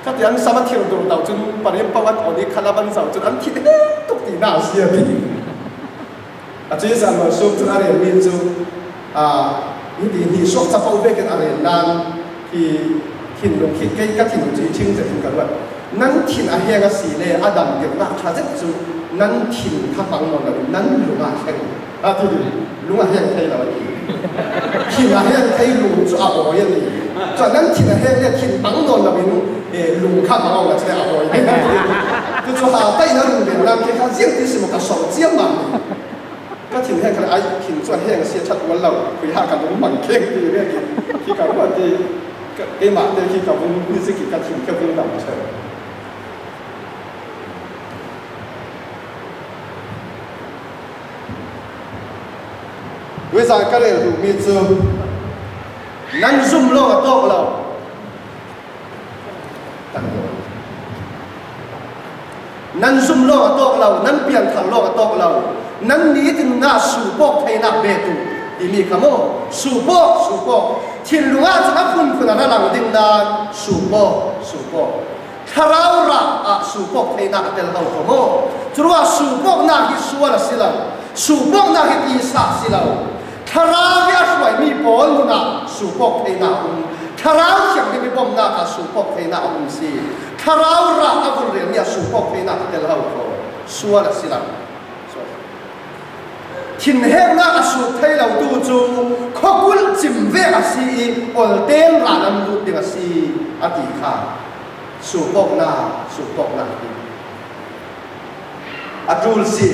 ถ้าที่อันสำคัญที่เราตัวเราจนปริมเป่าอันนี้ขลับอันเสาจนอันที่ตุกที่น่าเสียดีอาจจะสามารถส่งจนอะไรมีจูนี่ส่งจะเป่าเวกันอะไรนั่นที่ถิ่นลงถิ่นใกล้กับถิ่นจีชิงจะถึงกันว่านั้นถิ่นอะไรก็สีเลยอดัมเกี่ยวกับชาติจูนั้นถิ่นข้าฟังมันเลยนั้นลุงอาแห้งที่ดูลุงอาแห้งไทยเราดีถิ่นอาแห้งไทยลุงจะอาโอยนี่จากนั้นถิ่นอาแห้งเนี่ยถิ่นบังนนเราเป็นลุงข้าฟังเราจะอาโอย就说好带那路边那给他认的什么个手机嘛ก็ถิ่นแห้งกันไอ้ถิ่นส่วนแห้งเสียชัดวันเราคุยหากันตรงมันเข่งดีเรื่องที่กับว่าที่เอ็มอาที่กับวงมิวสิกกับถิ่นกับวงดำเชิญเวลาก็เลยดูมีจูนั่งซุ่มโลกโต๊ะเรานั่งซุ่มโลกโต๊ะเรานั่งเปลี่ยนทางโลกโต๊ะเรานั่งนี้ถึงหน้าสู่ปกไทยนักเบตุ ที่มีคำว่าสูบทิ้งลุงอาจะกับคุณคนนั้นหลังดิ่งนานสูบถ้าเราละสูบให้นักเตลเขาคำว่าจุดว่าสูบนักที่สวนสิเราสูบนักที่สักสิเราถ้าเราอยากสวยมีบอลนะสูบให้นักถ้าเราเชื่อมีบอลนักสูบให้นักสิถ้าเราละอักเรียนเนี่ยสูบให้นักเตลเขาคำสวนสิเราทิ้งเหงนักสูบให้เราดูจูข้อกุลจิมเวกสิอลเตนร้านดูดีกสิอดีค่ะสูบนาดีดูสิ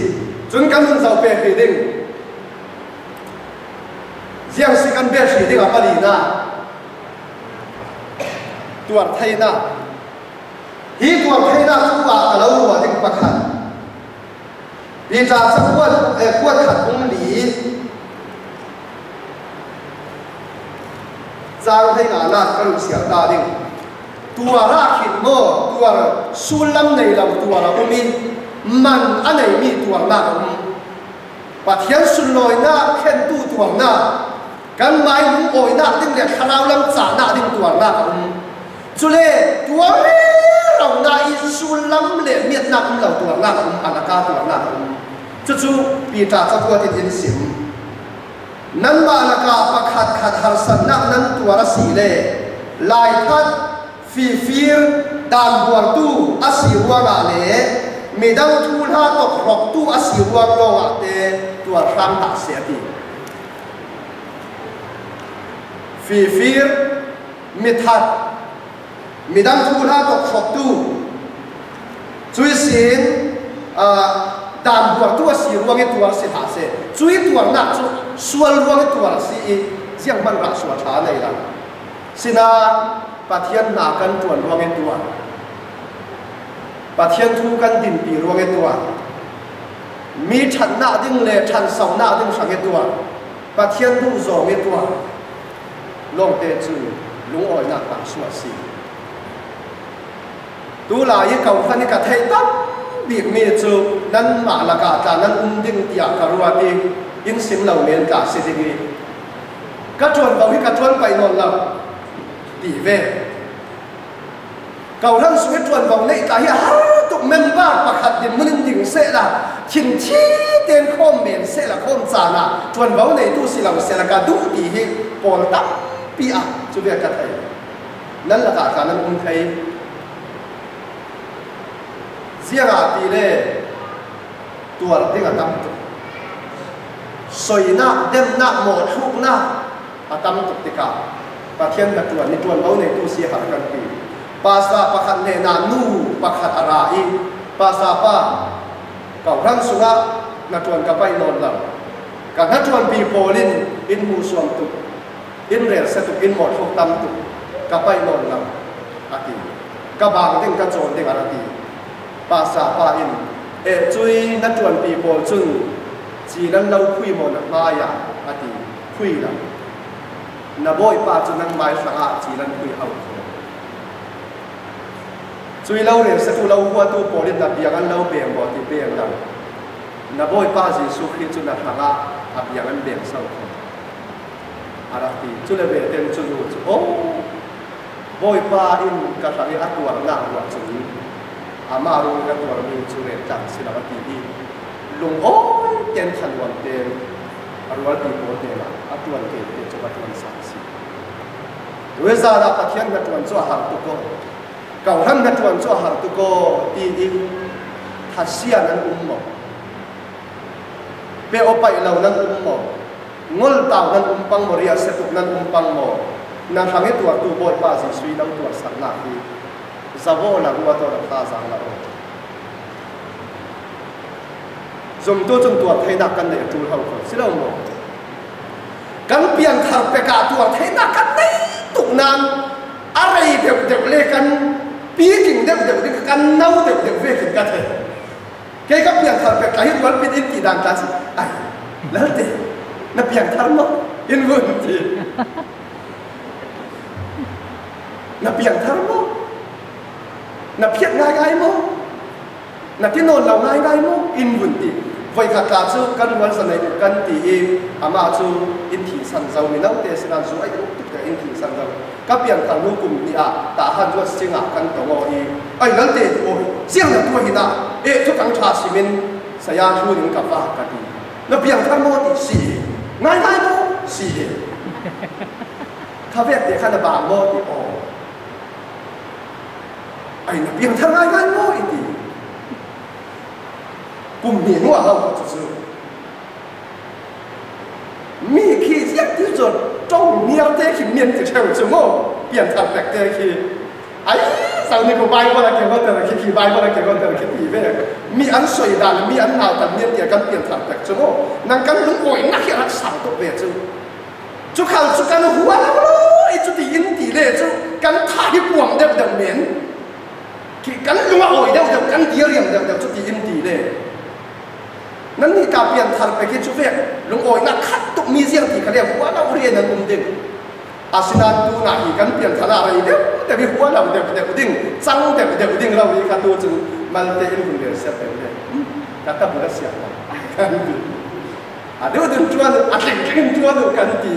จนกันเราเป็นเหตุเสียงสิกันเป็นเหตุกับปลีน่าตัวไทยน่าฮีตัวไทยน่าตัวเราหัวเด็กประคันปีจ่าสักวันขวดขัดองหลีจางให้งานนัดกันเสียตาดิ่งตัวรักหินโม่ตัวสุลัมในเราตัวเราไม่มีมันอันไหนมีตัวหน้าปัจจัยสุดลอยหน้าเข็นตู้ตัวหน้ากันไม้ลุงโอยหน้าดิ่งเด็กขนาวลำจ่าหน้าดิ่งตัวหน้าจุเล่ตัวเราหน้าอิสุลัมเล่เมียดหน้าเราตัวหน้าอันนักตัวหน้าจู่ๆปีจ่าจะตัวที่ยินเสียงนั้นมานักประคัดขัดหาสันนักนั้นตัวละสีเล่ลายทัดฟีดานบัวตู้อาศิวงาเล่มีดังทูลหาตกรกตู้อาศิวงลงเตตัวรังตักเสียดีฟีมีทัดมีดังทูลหาตกรกตู้จุยสินดานบัวตู้อาศิวงตัวสิหาเสจุยตัวนักส่วนรวงตัวสิเสียงมันรักสวดฐานในหลังสินาปะเทียนนากันตัวรวงตัวปะเทียนทูกันดินปีรวงตัวมีฉันหน้าดิ้งเล่ฉันสองหน้าดิ้งสังตัวปะเทียนทูโจงตัวลงเตจูลุงอ้อยนักปากสวดสีตูลายเก่าขันกับไทยตั้มบีบมีจูนั้นมาละกาจานั้นดิ้งตียากรัวตียิ่งสิมเหล่าเมียนกาสิจิกีกระชวนเขาให้กระชวนไปนอนเราตีเวเก่าทั้งสวิตชวนของในตาเฮียตุกเมนบ้าประคัดดินมันดิ่งเสละทิ้งชี้เตียนข้อมเมนเสละข้อมจานะชวนเขาในตู้สิเราเสละกาดูดีให้ปอลตับปีอ่ะจุดเดียกันไทยนั่นละกาการนั้นอุ้มไทยเสียงตีเล่ตัวเด็กตั้มสวยหน้าเด่นหน้าหมดทุกหน้าตั้มตุกติกาประเทียนกับตัวนี้ตัวเขาในตู้เสียหายกันปีภาษาประคันเนนานูประคันอะไรภาษาป้าเก่าทั้งสุนัขนักชวนกับไปนอนหลับกับนักชวนปีโพลินอินมูสวมตุอินเรศตุอินหมดทุกตั้มตุกับไปนอนหลับอาทิกับบางเด้งกระโจนเด้งอาทิภาษาป้าอินจุยนักชวนปีโพจุนจีนั้นเราคุยหมดมาอย่างอาทิคุยแล้วนับบ่อยป้าจุนังไม่สังอาจีนั้นคุยเอาจุยเราเรียนสักตัวเราหัวตัวโปรดินับอย่างนั้นเราเบี่ยงบ่ที่เบี่ยงเรานับบ่อยป้าจีสุขีจุนักสังอาอับอย่างนั้นเบี่ยงเศร้าอะไรที่จุเลเบเต็มจุลุโอ้บ่อยป้าอินกษัตริย์อัตวันน่าหัวจุยอามารุกันตัวมีจุเรจังศิลปะที่ลุงโอ้ยเต็มขันวันเต็มอารวาดีโบเตนะอัตวันเกตจะปัตวันสักสิด้วยซาดาปัทยันกัตวันจั่วหางตุโกเก่าท่านกัตวันจั่วหางตุโกตีอิงทัศเซียนั้นหมอเปโอไปเหล่านั้นหมองลตาวนั้นปังโมเรียเสตุนั้นปังโมนั่นทำให้ตัวตูโบยป้าสิสุยเราตัวสักหนักที่ซาโบนักวัวตัวรักษาสังละจมตัวจมตัวไทยนักกันเนี่ยจูเขาคนสิเราโมกันเปลี่ยนทางไปกาตัวไทยนักกันในตุกนานอะไรเด็กเด็กเล่กันปีกิ่งเด็กเด็กกันเน่าเด็กเด็กเวกินกันเลยแกก็เปลี่ยนทางไปกาให้วันเป็นอินกีดังกันสิไอ้แล้วเด็กนับเปลี่ยนทางมั้งอินวุ่นทีนับเปลี่ยนทางมั้งนับเพียรง่ายๆมั้งนับที่นอนเราง่ายๆมั้งอินวุ่นที vậy khát là chú căn quan sản này căn tỷ mà chú in thị sản giàu mình đâu thế là chú ấy cũng tất cả in thị sản giàu các biển thằng lưu cùng đi ta han cho sinh căn tổng ngồi ấy lần thế ôi riêng là tôi hiện tại chú thằng trà xí mình sẽ ra chú những cặp vợ cái gì nó biển thằng mua thì xí ngay ngay mua xí cà phê để khăn là bà mua thì ấy nó biển thằng ngay ngay mua thì cùng miền hoa hậu chỉ是มีขี้เสียที่จนจ้องเนียวเตะขี้เมียนจะเช่าชั่วโมงเปลี่ยนทางแบกเตะขี้ไอ้สาวนี่ก็ใบว่าอะไรเกี่ยวกับแต่ละขี้ใบว่าอะไรเกี่ยวกับแต่ละขี้ปีเว้ยมีอันสวยดันมีอันหนาวแต่เมียนเดียวกันเปลี่ยนทางแบกชั่วโมงนั่งกันลุงโวยนักเขียนรักษาตัวเวจูจุข่าวจุกันหัวแล้วไอ้จุดที่ยินดีเลยจุกันถ่ายปวงเดียวเดียวเมียนขี้กันลุงโวยเดียวเดียวกันเดียวเดียวเดียวจุดที่ยินดีเลยนั่นนี่การเปลี่ยนทางไปคิดชุบเวกลุงโอยนักขัดตุกมีเสียงที่เขาเรียกว่าเราเรียนนั่นอุ้มเด็กอาศินาดูหน้าอีกันเปลี่ยนทางอะไรเดียวแต่พี่หัวเราเด็กดิ้งจังเด็กดิ้งเราอีกันตัวจึงมันเตะอินคนเดียวเสียไปเลยกันตั้งแต่เสียกันดีเดี๋ยวดึงจวนดึงจวนกันดี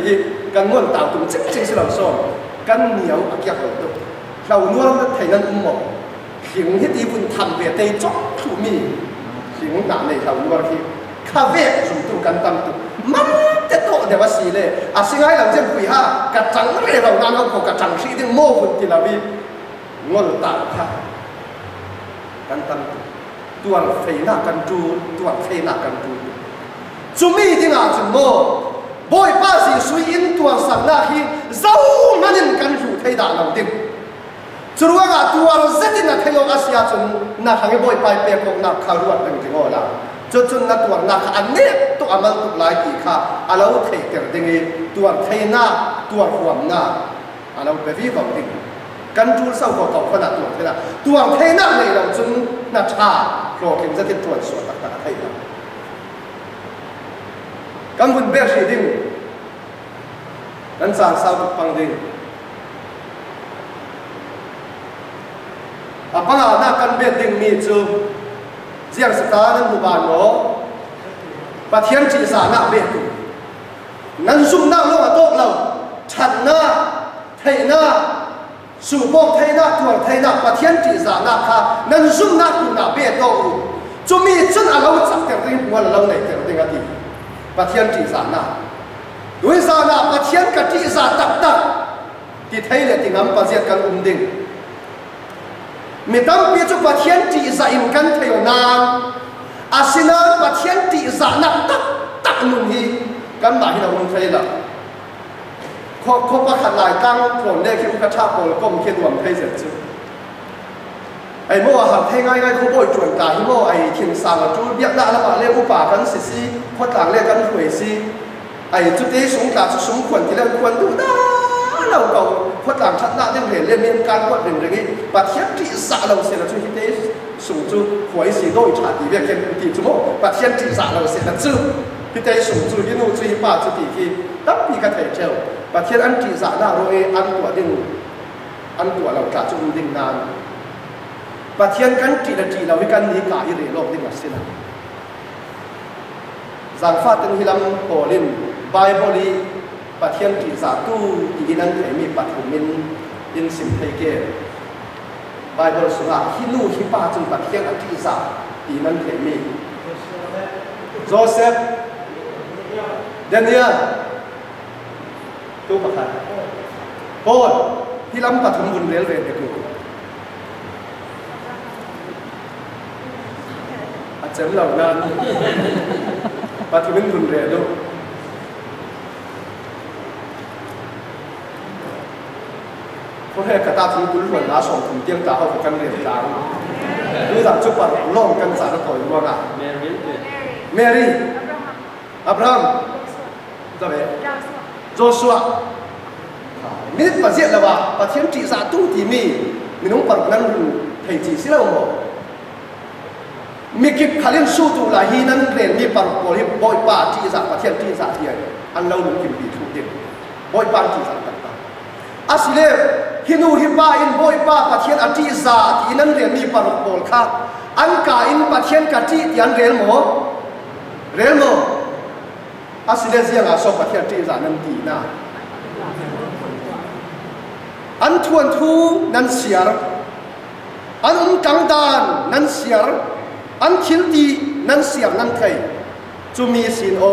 กันม้วนตาวตุ้งจริงๆสิเราสอนกันเหนียวอักยักเราตัวเรานวลไทยนั่นอุ้มหมดหิงที่ตีบุญทำเบียดเตยจ๊อกถูมีหิงหนาในเขานวลที่คาเฟ่สุ่มตุ้งกันตั้งตุ้งมันจะโตเดี๋ยวว่าสีเลยสิ่งให้เราเจ้าคุยฮะกระจังเรื่องเรานั่นเขากระจังสีที่โม่ฝุ่นที่เราวิงอนตาค่ะกันตั้งตัวเฟยนักกันจูตัวเฟยนักกันจูจุมีที่งาจุโม่บ่อยป้าสีสุยอินตัวสังนาฮีเจ้ามันยังกันอยู่ที่ด่านเราดิ้งจุว่าตัวเราเสด็จนักเที่ยวอาเซียจนนักทางบ่อยไปเปียกของนักข่าวรุ่นหนึ่งที่โง่ละจนนักตัวนักอันนี้ตัวอามันตุกหลายกี่ค่ะอาเราเทเตอร์ดิ้งตัวเทน่าตัวหัวหน้าอาเราไปวิบัติดิ้งกันจูเศร้าก็เก่าขนาดตัวเทน่าตัวเทน่าในเราจนนักชาโปรกิมจะติดตัวส่วนต่างๆให้เรากันบุญเบียร์ดิ้งกันสารเศร้าตุกปังดิ้งปังอาหน้ากันเบียร์ดิ้งมีจูเสียงสตาร์นั้นบุบานโมปะเทียนจีสาหน้าเบียดนั้นซุ่มหน้าโลกโต๊ะเราฉันหน้าไทยหน้าสู่พวกไทยหน้าตัวไทยหน้าปะเทียนจีสาหน้าค่ะนั้นซุ่มหน้าตัวหน้าเบียดโต๊ะจะมีจนเราจับแต่เรื่องหัวเราในแต่เรื่องอะไรปะเทียนจีสาหน้าด้วยสาหน้าปะเทียนกับจีสาตักที่ไทยเนี่ยที่น้ำปะเจียกันดิ่งมีตั้งปีจุปะเทียนจีสาอิมกันเที่ยวนานอาศินาปะเทียนจีสานักตักนุ่งฮีกันหมายที่เราลงไทยละเขาประคันหลายตั้งผลได้คิดกระชากโผล่ก้มเขียนหวังไทยเสร็จจุไอ้โม่หักไทยง่ายๆเขาบ่อยจวนตาที่โม่ไอ้เทียนสามจุดเบียดหน้าละบาเรียกอุปากันสิคนต่างเรียกกันหวยสิไอ้จุดที่สงกรานต์สมควรที่เราควรดูได้เราเก่าคนต่างชัดหน้าได้เห็นเรียนเรียนการวัดหนึ่งอย่างนี้ปะเทียนจีสาเราเสร็จแล้วจุดที่ได้สูงจุดหวยสีโดยชาติเรียกเขียนตีจุดโม่ปะเทียนจีสาเราเสร็จแล้วจุดที่ได้สูงจุดที่นู่นจุดที่ป้าจุดที่ตั้งปีกันไทยเจ้าปะเทียนอันจีสาหน้าเราอันตัวดิ่งอันตัวเราจะจุดดิ่งนานปะเทียนกันจีละจีเราวิกันนี้กายเรียโลกดิ่งมาสินะสังฟาตันฮิลัมโพลินไบเบิลปะเทียนจีสาตู้อีนั้นไทยมีปะถุมินอินสิมไทยเกไบเบิลสุราฮินูฮิปาจึงปะเทียนอันจีสาอีนั้นไทยมีโจเซฟเดนิเอลตู้ประคันโพลที่ล้ำปฐมบุญเรียนเรียนเด็กอยู่อาจารย์เหล่านั้นปฐมบุญเรียนดูเพราะเหตุกระตาถึงบุญหลวงน้าส่งถึงเตียงตาเขากันเรียนจางดูจากจุดปัดล่องกันสารต่อยว่าไงเมรี่อับราฮัมตัวเองโจชัวมิตรประเทศละว่าประเทศจีสาตู้ที่มีน้องปรนั้นไทยจีสิเราหมดมีกิจขลิ่นสู้ตัวลายนั้นเรียนมีปรโกลิบอยป้าจีสาประเทศจีสาเทียนอันเราหนุ่มกินปีทุกเดือนบอยป้าจีสาต่างๆอาศิเลฮินูฮิป้าอินบอยป้าประเทศอจีสาที่นั้นเรียนมีปรโกลค่ะอันกาอินประเทศกจีที่อันเรียนหมด remo asilezia nga so pathia ti za nan ti na an thuan thu nan siar an kang dan nan siar an thil ti nan siar nan thai chu mi sin o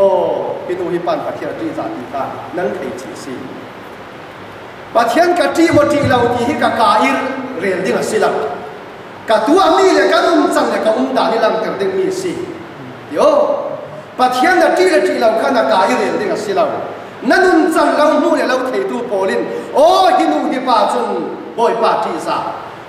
pinu hi pan pathia ti za ti ka nan thai chi si pathian ka ti mo ti lau ti hi ka ir rel ding asila ka tua mi le ka chang le ka da ni lam ter ding mi si yo pathian na ti le ti lau khana ka ir rel ding asila nanun chang lau mu le lau thei tu polin o hinu hi pa chun boy pa ti sa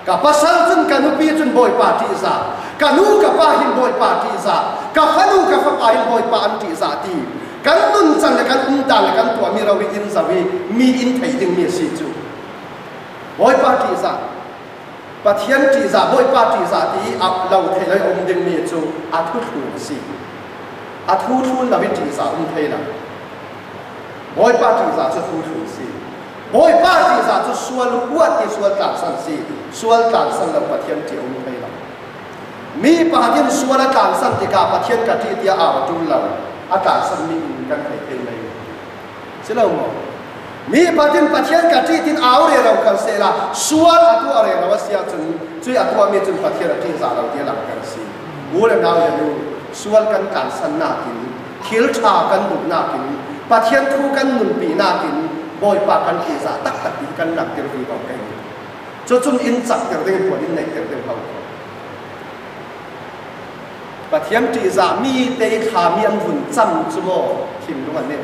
ka pasal chun ka nu pi chun boy pa ti sa ka nu ka pa hin boy pa ti sa ka phanu ka fa pa hin boy pa an ti sa ti kan nun chang le kan da le kan tua mi rawi in sa wi mi in thei ding mi si chu boy pa ti sa pathian ti sa boy pa ti sa ti ap lau thei lai om ding mi chu a thu thu si a thu thu la wi ti sa om thei la boy pa ti sa chu thu thu si boy pa ti sa chu sual huat ti sual ta san si sual ta san la pathian ti om thei la mi pathian sual ta san ti ka pathian ka ti ti a tu la a ta san mi kan thei thei mai se lo mo mi pathian ka ti tin aw re ro kan se la sual atu are ra sia chun chui atu mi chun pathian ti sa lo ti la kan si u le na ya lu sual kan kan san na tin khil tha kan bu na tin pathian thu kan nun pi na tin boy pa kan ti sa tak tak ti kan nak ter ri ba kai cho chun in chak ter ding po din nek ter ding hau pathian ti za mi te kha mi an hun cham chu mo thim lu an ne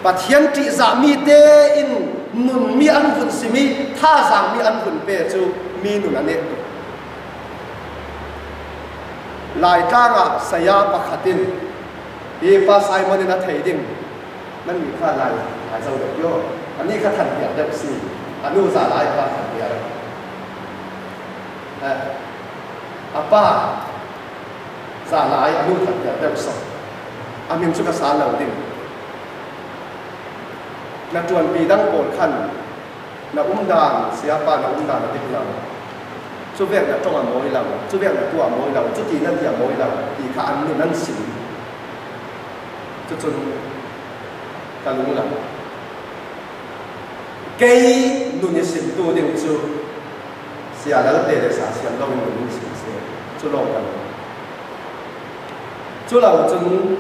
pathian ti za mi te in nun mi an hun si mi tha zang mi an hun pe chu mi nun an ne lai ta nga saya pakhatin e pa Simon na thei ding nan mi kha lai ai zau de yo ani kha than ya de si anu za lai pa than ya apa za lai anu than ya de so amin chu ka sa lo ding na tuan pi dang pol khan na dan sia pa na dan na dik la chu vek na tong a moi la chu vek na tu a moi la chu ti na ti a moi la ti kha an nu nan sin chu chun ka lu la ke nu ni sin tu ding chu sia la de le sa sia lo ni nu sin se chu lo kan chu la chun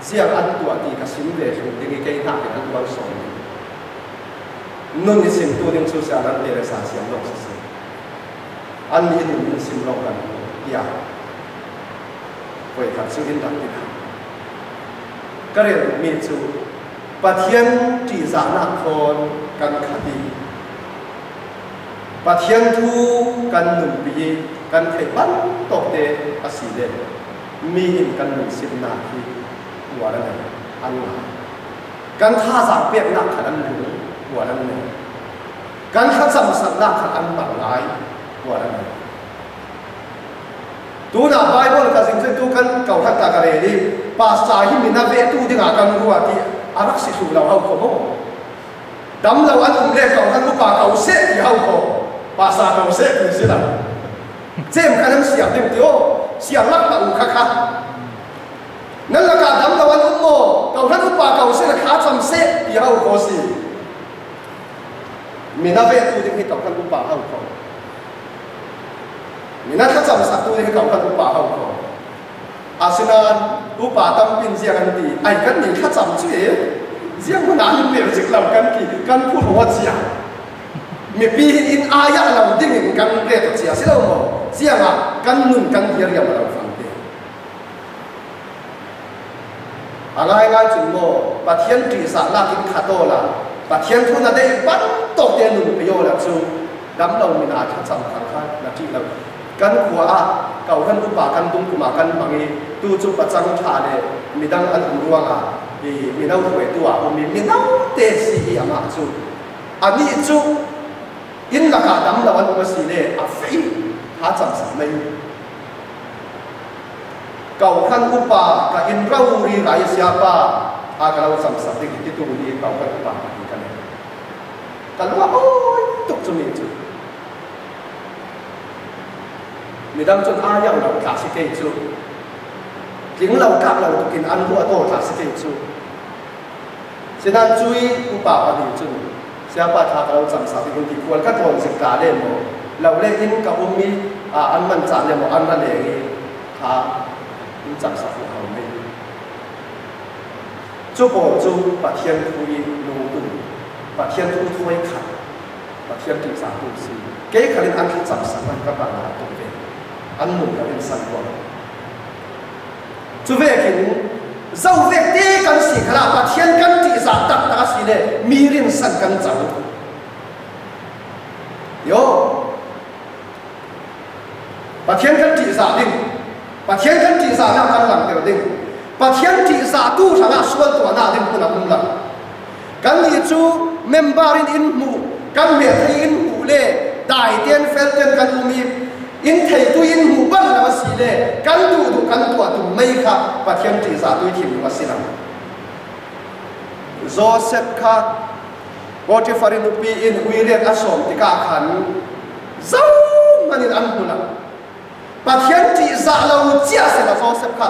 sia an tu ti ka sin de chu ding ke na ke an tu so nu ni sin tu ding chu sia la de le sa sia lo se an ni nu ni sin lo kan ya vậy thật sự yên lặng thế nào cái này mình chú pathian chỉ giả nạp con cần khát đi pathian thu cần nụ bì cần thấy bắn tộc đề à xí đề mi hình cần nụ xin nạp đi của đó này ăn nạp cần tha giả biệt nạp khả ăn nụ của đó này cần khát dầm sẵn nạp khả ăn bằng lái của đó này tu na Bible ka sing tu kan kau hat ta kare di pasa hi mina ve tu ding akan ruwa ti arak si su law hau ko mo dam law an le kau kan ku pa kau se ti hau ko pasa kau se ti si la jem kan siap ding ti o siap lak ta u kha kha nan la ka dam law an mo kau kan ku pa kau se la kha cham se ti hau ko si mina ve tu ding hi kau kan ku pa hau ko mình nói chắc chắn sắp tôi thì cậu cần upa hậu khổ, asinan upa tâm pin riêng anh đi, ai cần mình chắc chắn chứ riêng con anh liền chỉ làm cần kỳ cần phụ thuộc vào gì à, mình pi in ai ya làm đi mình cần để được gì à, xin đâu mà riêng à cần nung cần gì làm làm phẳng đi, ngay ngay chúng mô, bà thiên trì sản là kinh khát đô là, bà thiên thu là đây bắt tổ tiền nung bây giờ là chú, đám đồng mình chắc chắn khát là chỉ là kan khua kau kan upa kan tung kuma kan mangi tu chu pachang tha le midang an ruanga i minau thoi tu a mi minau te si ama chu ani chu in la ka dam la wan ma si le a fei ha cham sa mai kau kan upa ka in rau ri rai sia pa a ka lau cham sa ti ki tu ni kau kan upa ki kan kan wa oi tuk chu ni chu mình đang chọn ai nhau là cả sự kiện chú tiếng lâu các lâu tụ kín ăn hua tổ thả sẽ kể chú sẽ nan chui u bảo và điều chun sẽ ba thả lâu chậm sao thì cũng thì quan các thôn dịch cả lên một lâu lên in cả ôm mi ăn mặn chán lên một ăn mặn lệ thả in chậm sao phù hợp với chú bộ chú bà thiên thui nô tụ bà thiên thui thôi khả bà thiên tụi xã tụi si kế khả năng ăn chậm sao ăn các bạn là tụi về ăn mùng cả lên sân quang chú về kính dâu việc đi cần xỉ khả là bà thiên cần trị giả tắc ta xỉ lệ mi riêng sân cần cháu yo bà thiên cần trị giả đinh bà thiên cần trị giả nào cần làm điều đinh bà thiên trị giả tu thằng nào xuân tuổi nào đinh cũng làm làm cần gì chú member in mù cần miệt hay in mù lệ đại tiên phép tiên cần umi in thầy tu in mù băng là xì lệ căn tu tua tu mấy khá và thiên trị giả tu thiên là xì lắm Joseph khá Potiphar nupi in uirian asom thì cả khăn dâu mà nên ăn hula và thiên trị giả lâu chia sẻ là Joseph khá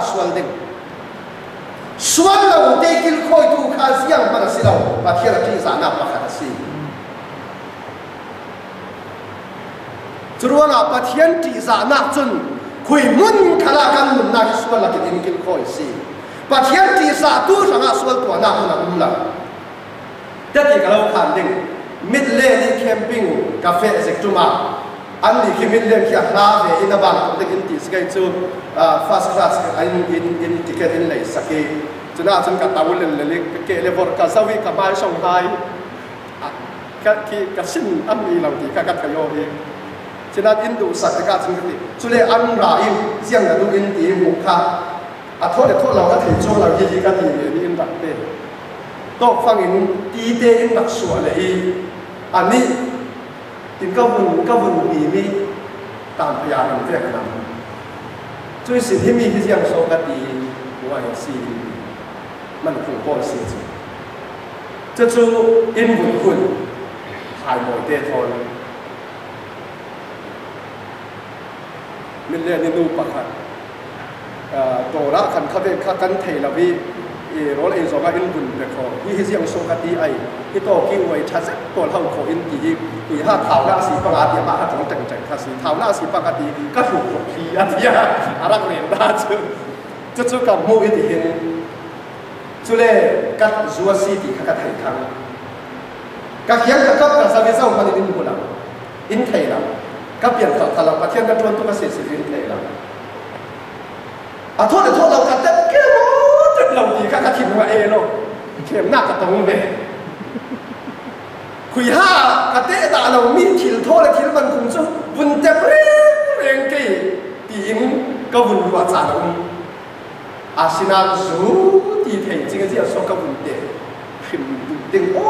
xuân lâu tê kil khôi tu khá giang mà là xì lâu và thiên trị giả nào mà khá xì chúa là bà thiên trị giả nạc chân khuy mun khá là căn mun nạc xuân là cái in kinh khôi xì bà thiên trị giả tu rằng là xuân tuổi nạc là là tất cả các lâu khẳng định mít lê đi camping cà phê dịch trung mà anh đi khi mít lên khi ra về in bằng cũng được in tỷ cái chú first class anh in ticket in lấy saki cho nên chúng ta tàu lên cái level cả sau khi cả mai song hai cái xin anh đi làm thì các cái yo đi cho nên in đủ sạch cái chúng cái cho nên anh ra in riêng là đủ in tỷ một khá thôi là cái thầy cho là gì cái gì in đặt về tốt phang in tí tê in đặc sủa lại anh đi in các vùng gì mi tạm thời làm việc làmជួយសិទ្ធិមានជាងសោកទីមួយស៊ីมันคงพอสิจะจูอินบุญคุณหายหมดเตทอนมิเลนินูปะคันตัวละคันเขาเป็นข้ากันเทลาวีรถเอซอกอินบุญเบคอที่เสียงโซกตีไอที่โตกิ้งไว้ชัดตัวเท่าของอินตีห้าเท้าหน้าสีปกติมาถึงจังๆค่ะสีเท้าหน้าสีปกติก็ถูกขบขีอันยาอารักเรียนได้จะจูกับมูอินเห็นจุเลกัดจัวซีตีกัดไทยคังกัดเขียนกับสาวิเศร้ามันอินบุญอินไทยละกับเปลี่ยนเขาทะเลาะประเทศนั้นชวนทุกเศรษฐกิจอินไทยละโทษเรากัดแต่เกี่ยวเราดีกัดถิ่นว่าโลเข้มหน้ากระตงเบคุยห้ากระเตะตาเรามีถิ่นโทษและถิ่นมันคงจะบุญจะเร่งกี่ตีอิงก็บุญวัดสารอาศินาจูตีเทจริงๆที่เราก็บุญเดขึ้นดึงโอ้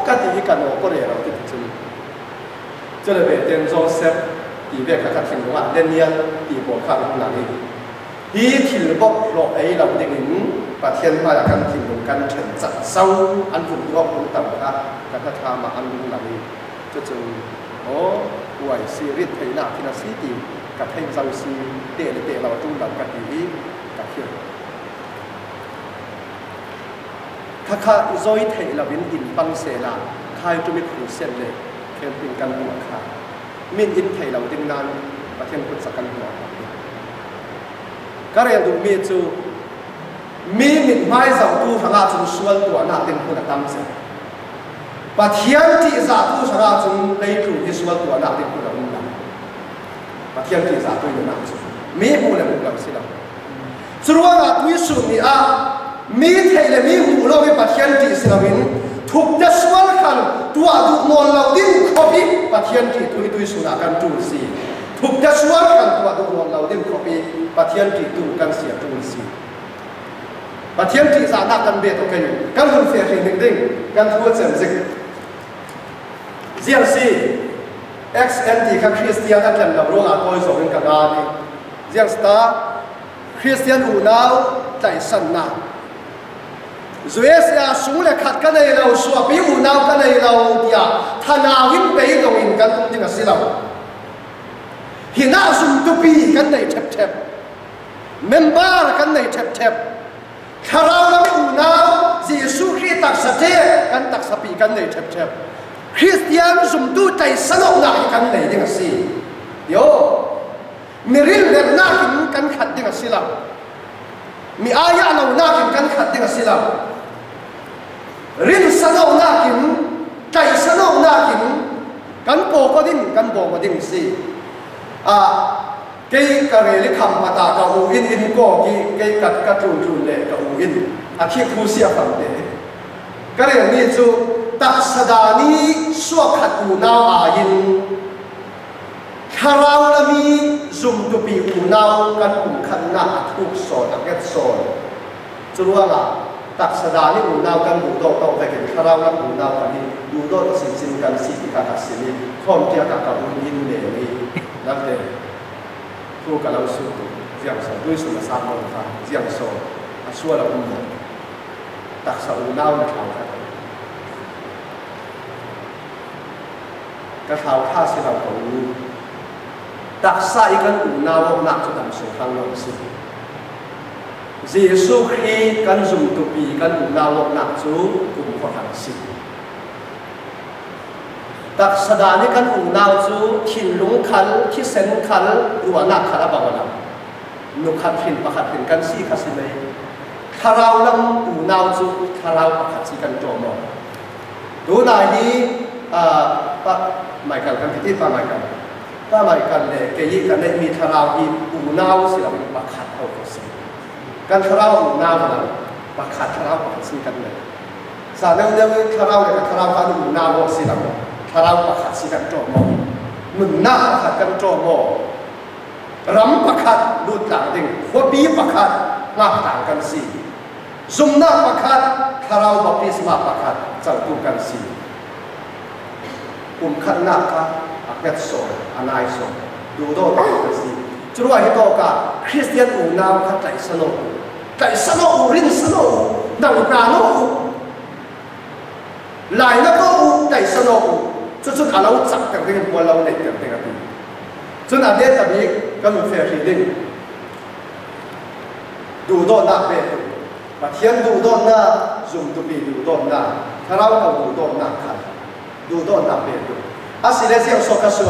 กัดตีกันโอ้ก็เลยเราติดจุนจะเลยเป็นเดนโจเซฟตีเบกกัดถิ่นว่าเดนเนียนตีโบคาร์ลานีที่ถิ่นบอกเราเราเด็กหนุ่มประเทศมาจากการถิ่นของการเฉินจัดเศร้าอันฝุ่นก็คงต่ำค่ะการทำมาอันดุลานีจะจึงโอ้ไหวซีรีส์ไทยนาที่น่าซีตีกับให้เจ้าซีเตะเราจุ่มดับกันดีกับเที่ยวข้าอิโซยเทเราเป็นอินปังเซลาข้าจะไม่คุ้นเส้นเลยแค่เป็นการหัวข้ามินอินเทเราดึงนานประเทศคุณสักกันหัวก็เรียนดูมีจูมีมิดไม้สาวตู้ทางอาจุนส่วนตัวน่าเต็มคุณตั้มเสียประเทศที่สาวตู้ทางอาจุนในกลุ่มที่ส่วนตัวน่าเต็มคุณตั้มประเทศที่สาวตู้อยู่น่าจุนมีบุญและบุญเราสิเราส่วนอาตุยสุนีอามีเทเลมีหูเราไปประเทศที่สิเราวินทุกจะส่วนกันตัวดูมอลเราดิ้นคบประเทศที่ตุยสุนากันจูสีทุกจะส่วนกันตัวดูมอลเราดิ้นคบประเทศที่ตุกันเสียจูสีประเทศที่สานักกันเบียดกันอยู่กันคนเสียสิ่งหนึ่งกันทั่วเสียงสิ่งเสียงสีXNT กับคริสเตียนอันเดิมเรารู้งานตัวส่งกันได้เสียงสตาร์คริสเตียนอูน่าใจสั่นหนักส่วนเสียสูงเลยขัดกันในเราส่วนผิวหนาวกันในเราเดียท่านาวินไปตรงอินกันจริงๆสิเราหินาสุ่มตุปีกันในเช็บ member kan nei thep thep tharau lam unau Jesu Christ tak sate kan tak sapi kan nei thep thep Christian zum tu tai sanok na kan nei ding si yo miril le na kan khat ding sila mi aya lo na kan khat ding sila rin sanok na kin tai sanok na kin kan po ko ding si cái cái này khăm mà ta cái u in có cái cắt trùn lệ cái u in khi thu xia phần lệ cái này như chú đặc sa ni suy khát u nào in kharau là mi zoom tu pi u nào kan khát na thuốc sôi cái sôi chúรู้là đặc sa ni u nào kan u đo về cái kharau là u nào kan u đo xin kan si thì kan xin đi không chỉ là cái u in lệ đi làm thế tu kalau suatu siang sore tu sudah sama kita siang sore asal lah umur tak seunau nak tahu kan tahu khas kita tahu tak saikan unau nak tu dalam sukan langsung Yesus Kristus kan zoom tupi kan unau nak tu kumpulan si tak sadani kan unau chu thin lung khal thi sen khal ruana khala bawala nu khat thin pakhat thin kan si khasi nei tharau lam unau chu tharau pakhat si kan tomo do na hi pa mai kan ti pa mai kan le ke yi kan le mi tharau hi unau si lam pakhat ho ko si kan tharau unau na pakhat tharau pakhat si kan le sa nang tharau le tharau kan unau si lam Tharau pakhat si kan tomo mun na pakhat kan tomo ram pakhat lut tang ding khopi pakhat ngak tang kan si zumna pakhat tharau baptisma pakhat chang tu kan si khat na ka apet so anai so du do kan si chruwa hi to ka Christian u naw khat tai sano rin sano dang na no lai na ko tai sano chút à lâu chặt cái tiếng bùa lâu này cái tiếng gì, chút à biết tại vì cái mình phải hiểu định, đủ độ nạp về, và thiên đủ độ na dùng tụi mình đủ độ na, thà lâu cầu đủ độ nạp khăn, đủ độ nạp về, xí lệ riêng số cái suy,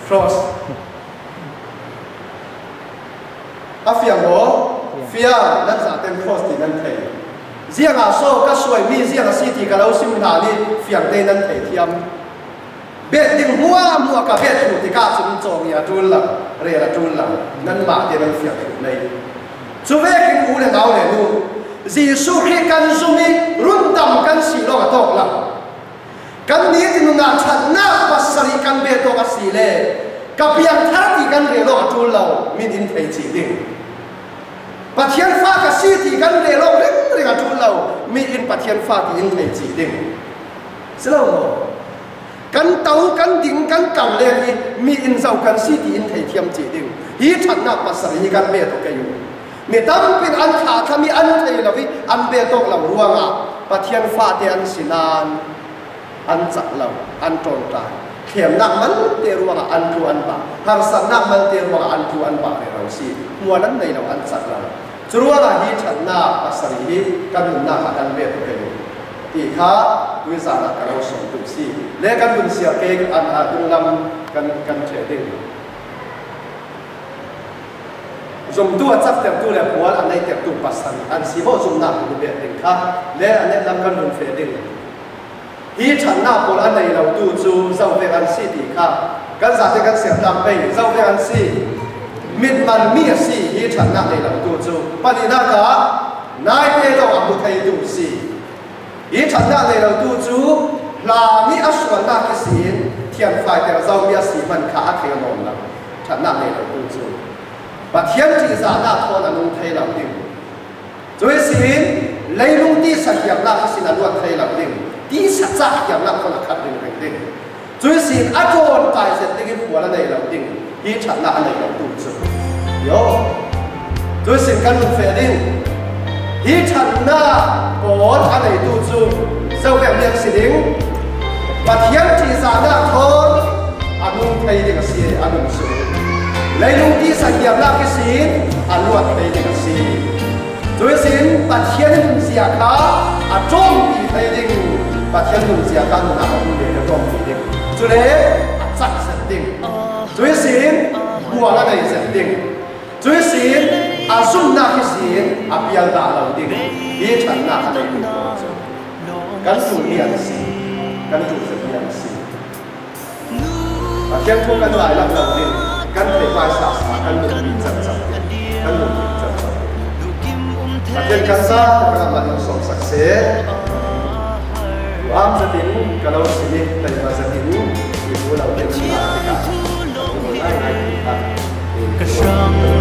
frost, phiền bố, phiền lần giả tên frost thì lần thầy. riêng số các suy mi riêng si thì cái lâu sim thà đi phiền tây nên thầy thiam biết tiếng mua cả biết chủ thì cả chúng trồng nhà trôn là rề là trôn là nên mà thì nên phiền chủ này chú về cái cú này nào này luôn Giêsu khi căn zoom đi run tầm căn xì lo cả tộc là căn ní thì nó chặt na và sari căn bê to cái xì lệ cái phiền thắt thì căn rề lo cả trôn là mình in thầy chỉ định Bát thiên pha cái si thì căn lệ lâu đến rồi cả chun lâu mi in bát thiên pha thì in thầy chỉ định, xin lỗi căn tàu căn đỉnh căn cẳng lên đi mi in giàu căn si thì in thầy thiam chỉ định, hi chăn nạp bát sari căn bê to cái yêu, mi tâm pin ăn khá tham mi ăn thầy là vì ăn bê to lâu ruang à, bát thiên pha thì ăn sinan, ăn chặt lâu, ăn tròn trái, thiểm nặng mắn tê ruang à ăn thu ăn bạc, hàng sản nặng mắn tê ruang à ăn thu ăn bạc để làm gì, mua nắn này là ăn chặt lâu. Chruwa là hi chặt na pasari hi kan na kan be to ke ti kha wi sa na ka ro som tu si le kan bun sia ke an a dung lam kan che ding zum tu a chap te tu le pual an nei te tu pasan an si bo zum na tu be ding kha le an ne lam kan bun fe ding hi chặt na pol an nei lo tu chu zau ve an si ti kha kan za te kan siam lam pe zau ve an si mid man mi si hi chặt na nei lo tu chu pani na ka nai pe lo am thai tu si hi chặt na nei lo tu chu la mi aswan na ki sin thian phai te zau mi si man kha a the nom la chặt na nei lo tu chu và thiên chỉ giả na thon là nung thai lo ding rồi sin lấy lung ti sa hiam na ki sin luat thai lo ding ti sa cha hiam na ko la khat ding ding rồi sin a thon tai se ding ki huwa la nei lo ding hi chặt na nei lo tu chu yo tôi xin căn một phê đi hi chặt na có anh này tu chu sau việc việc xử lý và thiên chỉ giả na thôi anh không thấy được cái gì anh không xử lấy lung ti sa hiệp la cái xin luật đây là cái xin rồi xin bát thiên hùng xia khá trong thì đây là bát thiên hùng xia khá nó nằm ở đây là trong thì đấy rồi đấy chắc sẽ định rồi xin bùa là này sẽ định rồi xin zoom na cái xin bial đã là định đi chân na cái này kan tu lian si kan tu se lian si kian thu kan lai lam lam din kan te mai sa sa kan lu bi chan chan kan lu bi chan chan kian kan sa kan ma lu som sak se am sa tin kalau si tai ma sa tin ni bu lau tin na ka ai ai ka